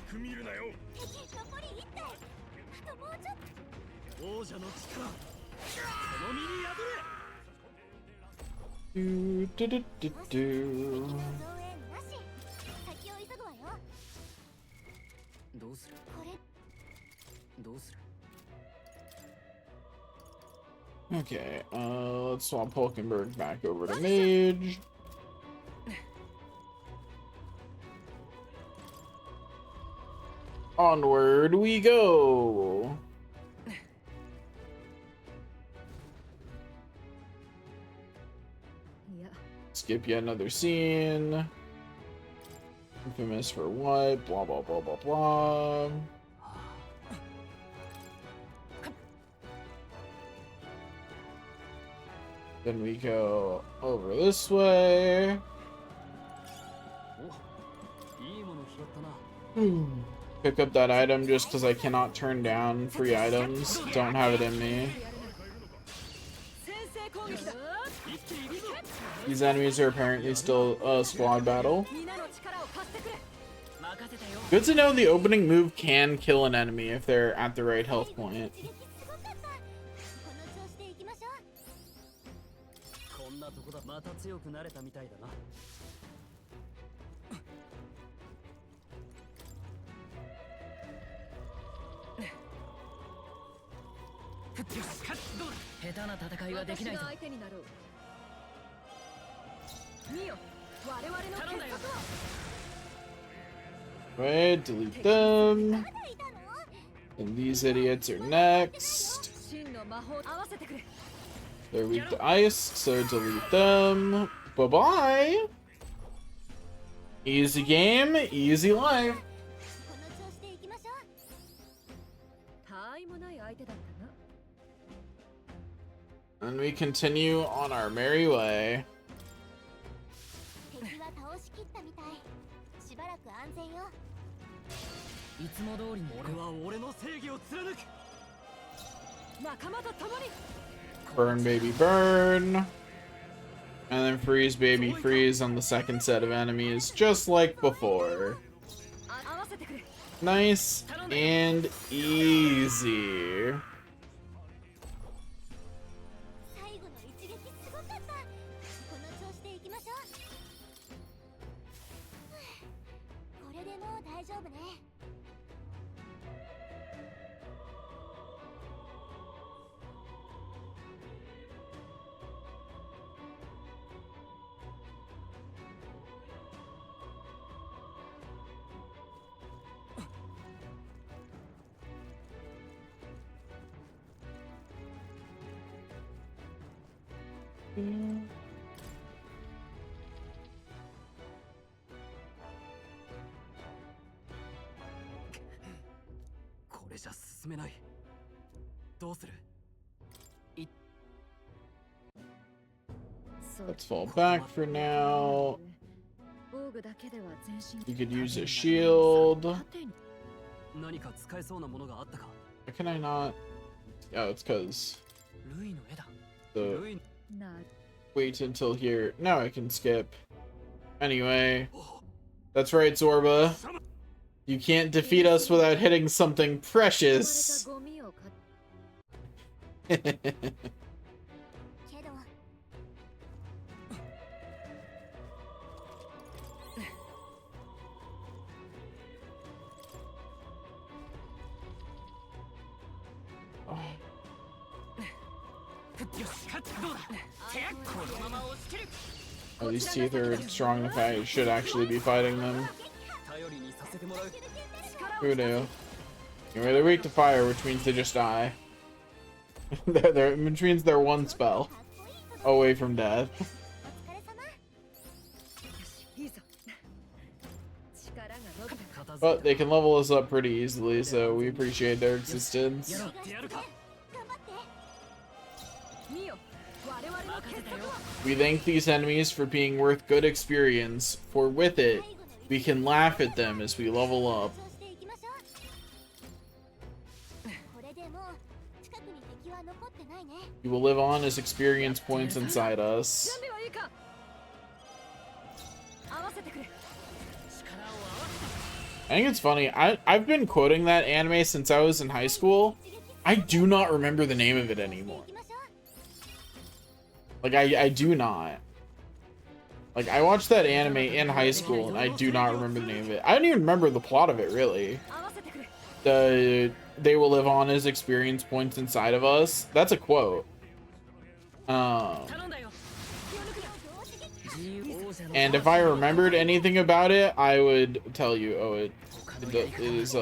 Do, do, do, do, do. Okay, let's swap Hulkenberg back over to Mage. Onward we go. Skip yet another scene. Infamous for what? Blah blah blah blah blah. Then we go over this way. Pick up that item just because I cannot turn down free items. Don't have it in me. These enemies are apparently still a squad battle. Good to know the opening move can kill an enemy if they're at the right health point. Right, delete them. And these idiots are next. They're weak to ice, so delete them. Bye-bye. Easy game, easy life. And we continue on our merry way. Burn baby burn. And then freeze baby freeze on the second set of enemies, just like before. Nice and easy. Let's fall back for now. You could use a shield. Why can I not? Oh, it's because the wait until here. Now I can skip. Anyway, that's right, Zorba. You can't defeat us without hitting something precious. Oh, these teeth are strong enough. I should actually be fighting them. Who knew? Anyway, they're weak to fire, which means they just die. Which means they're one spell away from death. But they can level us up pretty easily, so we appreciate their existence. We thank these enemies for being worth good experience, for with it, we can laugh at them as we level up. これでもう近くに敵は残ってないね You will live on as experience points inside us. 準備はいいか合わせてくれ I think it's funny. I've been quoting that anime since I was in high school. I do not remember the name of it anymore. Like, I do not. Like, I watched that anime in high school, and I do not remember the name of it. I don't even remember the plot of it, really. They will live on as experience points inside of us. That's a quote. And if I remembered anything about it, I would tell you. Oh, it is,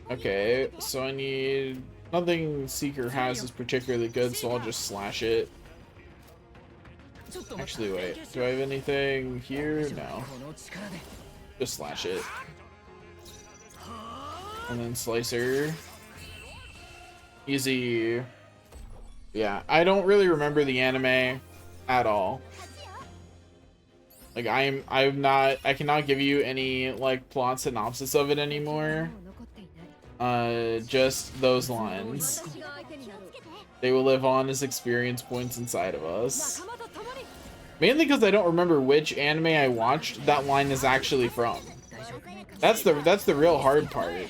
okay, so I need... Nothing Seeker has is particularly good, so I'll just slash it. Actually, wait. Do I have anything here? No. Just slash it. And then Slicer. Easy. Yeah, I don't really remember the anime at all. Like, I cannot give you any, like, plot synopsis of it anymore. Just those lines. They will live on as experience points inside of us. Mainly because I don't remember which anime I watched that line is actually from. That's the real hard part.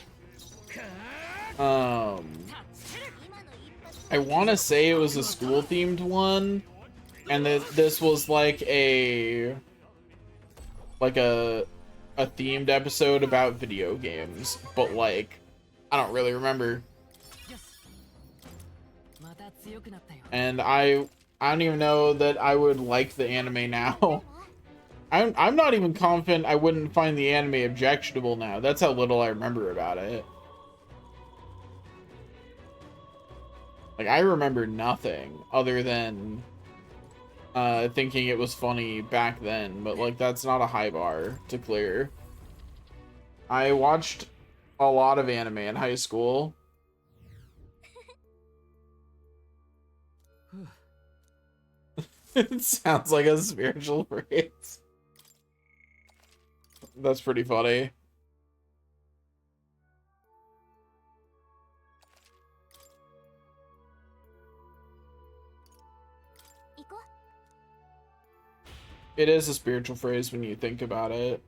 I want to say it was a school-themed one, and that this was like a themed episode about video games, but like I don't really remember. And I don't even know that I would like the anime now. I'm not even confident I wouldn't find the anime objectionable now. That's how little I remember about it. Like, I remember nothing other than thinking it was funny back then, but like that's not a high bar to clear. I watched a lot of anime in high school. It sounds like a spiritual phrase. That's pretty funny. It is a spiritual phrase when you think about it.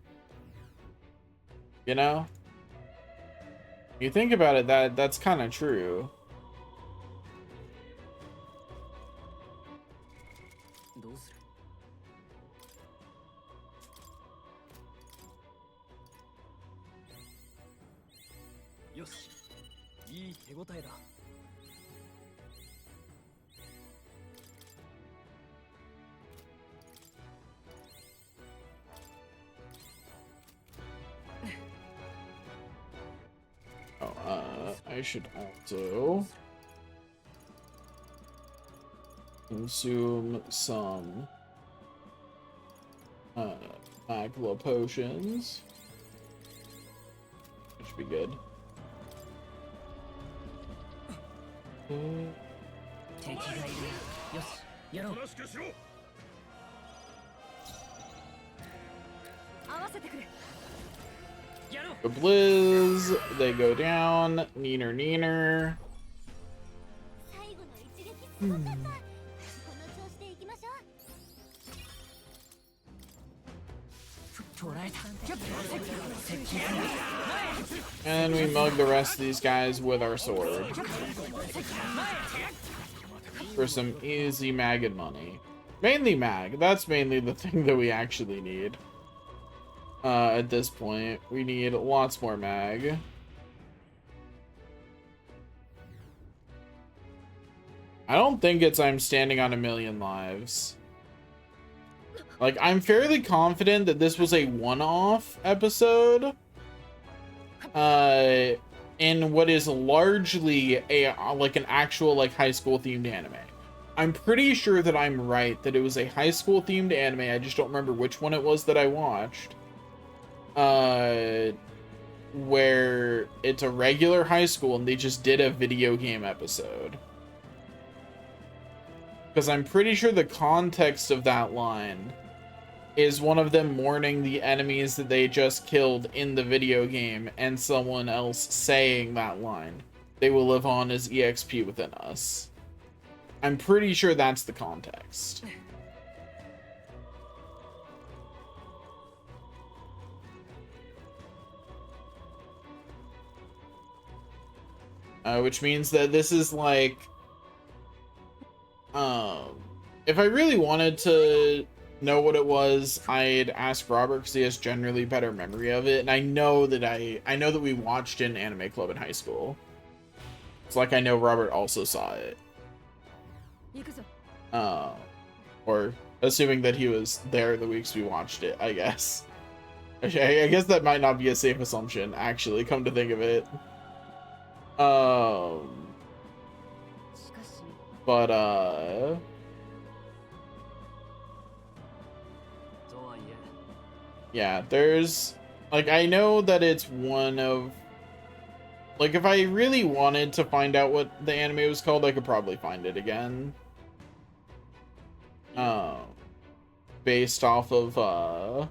You know? You think about it, that's kind of true. I should also consume some magla potions. That should be good. The Blizz, they go down. Neener, neener. And we mug the rest of these guys with our sword. For some easy mag and money. Mainly mag. That's mainly the thing that we actually need. At this point, we need lots more mag. I don't think it's I'm standing on 1,000,000 lives. Like, I'm fairly confident that this was a one-off episode. In what is largely like an actual like high school themed anime. I'm pretty sure that I'm right that it was a high school themed anime. I just don't remember which one it was that I watched. Where it's a regular high school and they just did a video game episode. Because I'm pretty sure the context of that line is one of them mourning the enemies that they just killed in the video game and someone else saying that line. They will live on as EXP within us. I'm pretty sure that's the context. Which means that this is like... if I really wanted to know what it was, I'd ask Robert because he has generally better memory of it, and I know that we watched it in Anime Club in high school. It's like I know Robert also saw it. Or assuming that he was there the weeks we watched it, I guess. Okay, I guess that might not be a safe assumption, actually, come to think of it. Yeah, there's, like, I know that it's one of, like, if I really wanted to find out what the anime was called, I could probably find it again. Based off of,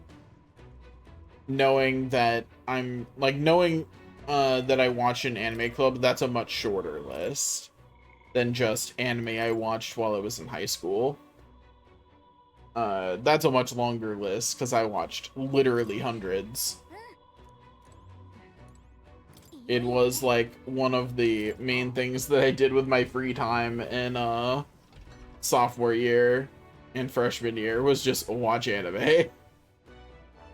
knowing that I'm, like, knowing, that I watch an anime club, that's a much shorter list than just anime I watched while I was in high school. That's a much longer list because I watched literally hundreds. It was like one of the main things that I did with my free time in sophomore year and freshman year was just watch anime.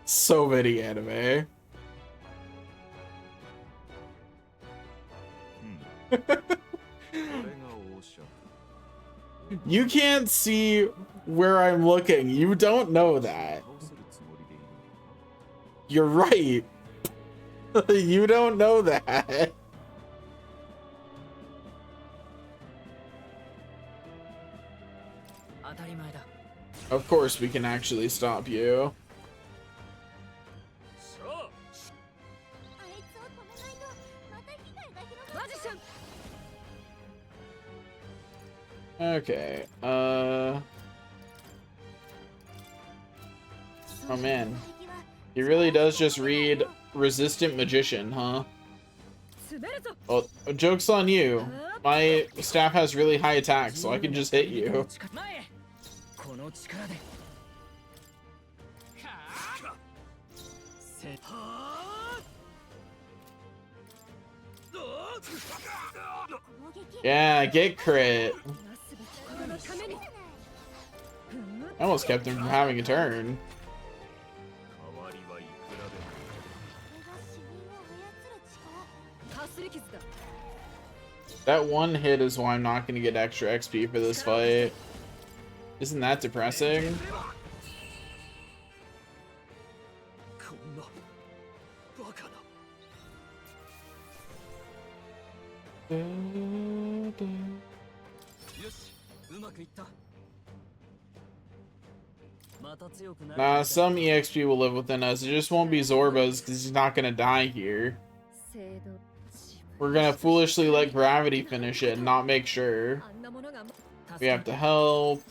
So many anime. You can't see where I'm looking. You don't know that. You're right. You don't know that. Of course we can actually stop you. Okay, oh man. He really does just read Resistant Magician, huh? Well, joke's on you. My staff has really high attacks, so I can just hit you. Yeah, get crit. I almost kept him from having a turn. That one hit is why I'm not going to get extra XP for this fight. Isn't that depressing? Nah, some EXP will live within us. It just won't be Zorba's because he's not gonna die here. We're gonna foolishly let gravity finish it and not make sure. We have to help.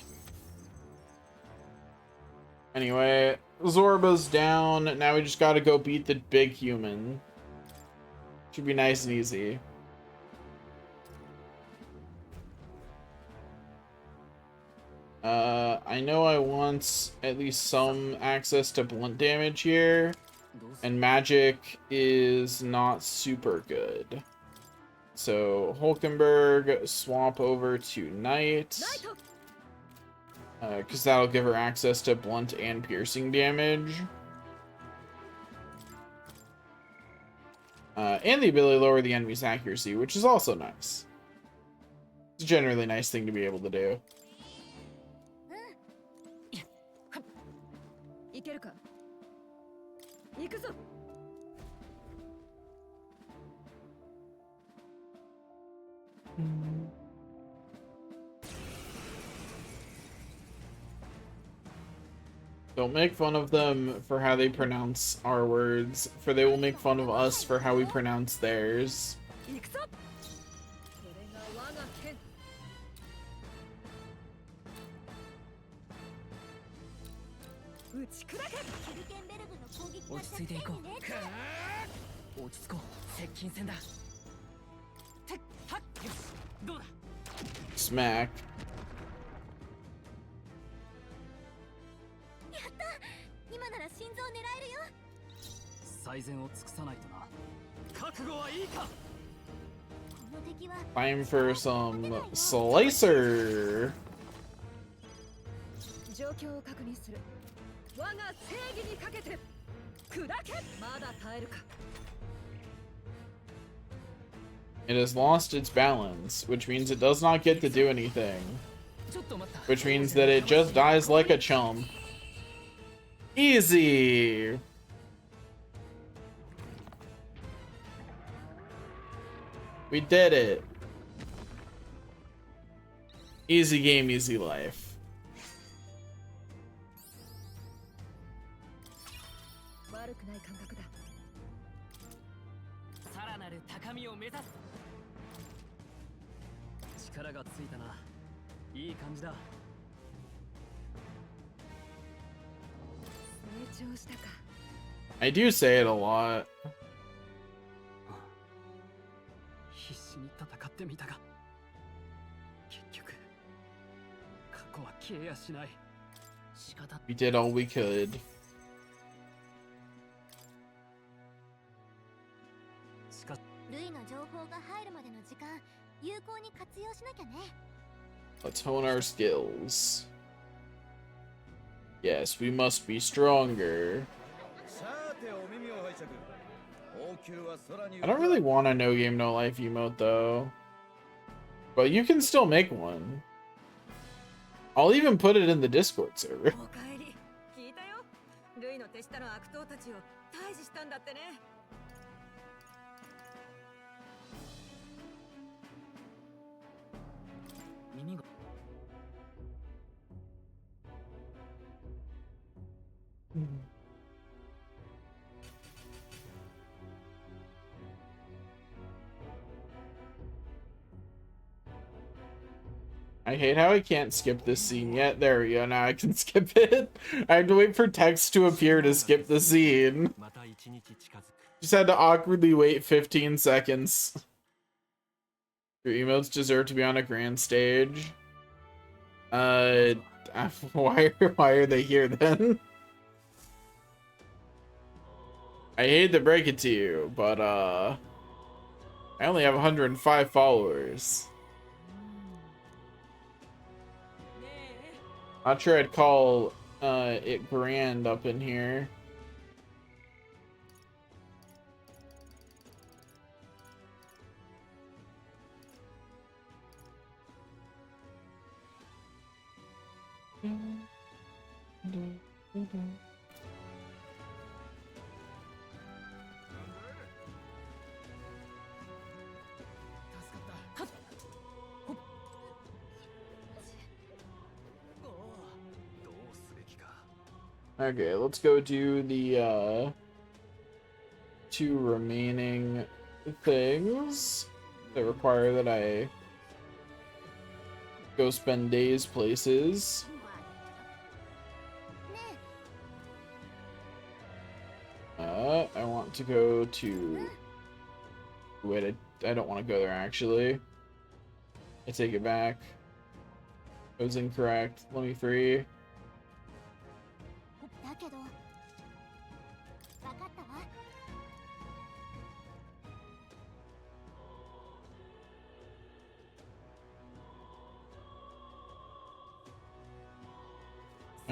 Anyway, Zorba's down. Now we just gotta go beat the big human. Should be nice and easy. I know I want at least some access to blunt damage here, and magic is not super good. So Hulkenberg, swap over to Knight, because that'll give her access to blunt and piercing damage. And the ability to lower the enemy's accuracy, which is also nice. It's a generally nice thing to be able to do. Don't make fun of them for how they pronounce our words, for they will make fun of us for how we pronounce theirs. 打ち砕け。キルケンベルグの攻撃が落ち着いていこう。弱点にね。落ち着こう。接近戦だ。てっはっよし。どうだ。 Smack. 今なら心臓狙えるよ。最善を尽くさないとな。覚悟はいいか。この敵は Time for some slicer. 状況を確認する。我が正義にかけて砕け。まだ耐えるか。 It has lost its balance, which means it does not get to do anything. ちょっと待った。 Which means that it just dies like a chump. Easy! We did it. Easy game, easy life. 悪くない感覚だ。さらなる高みを目指す。力がついたな。いい感じだ。成長したか。 I do say it a lot. 必死に戦ってみたが、結局過去は消えやしない。仕方。 We did all we could. しかし。 ルイの情報が入るまでの時間有効に活用しなきゃね。 Let's hone our skills. Yes, we must be stronger. I don't really want a no game, no life emote though. But you can still make one. I'll even put it in the Discord server. おかえり。聞いたよ。ルイの手下の悪党たちを退治したんだってね。 耳が。 I hate how I can't skip this scene yet. There we go, now I can skip it. I have to wait for text to appear to skip the scene. Just had to awkwardly wait 15 seconds. Your emotes deserve to be on a grand stage. Why are they here then? I hate to break it to you, but I only have 105 followers. Not sure I'd call it grand up in here. Okay, let's go do the 2 remaining things that require that I go spend days places. I want to go to... Wait, I don't want to go there actually. I take it back. It was incorrect. Let me free. だけど、わかったわ。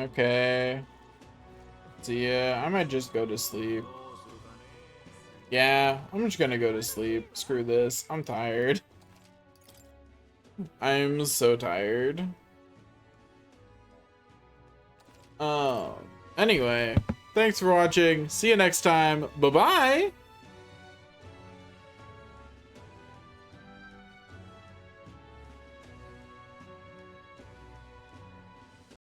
Okay. See ya. I might just go to sleep. Yeah, I'm just gonna go to sleep. Screw this. I'm tired. I'm so tired. Anyway, thanks for watching. See you next time. Bye-bye!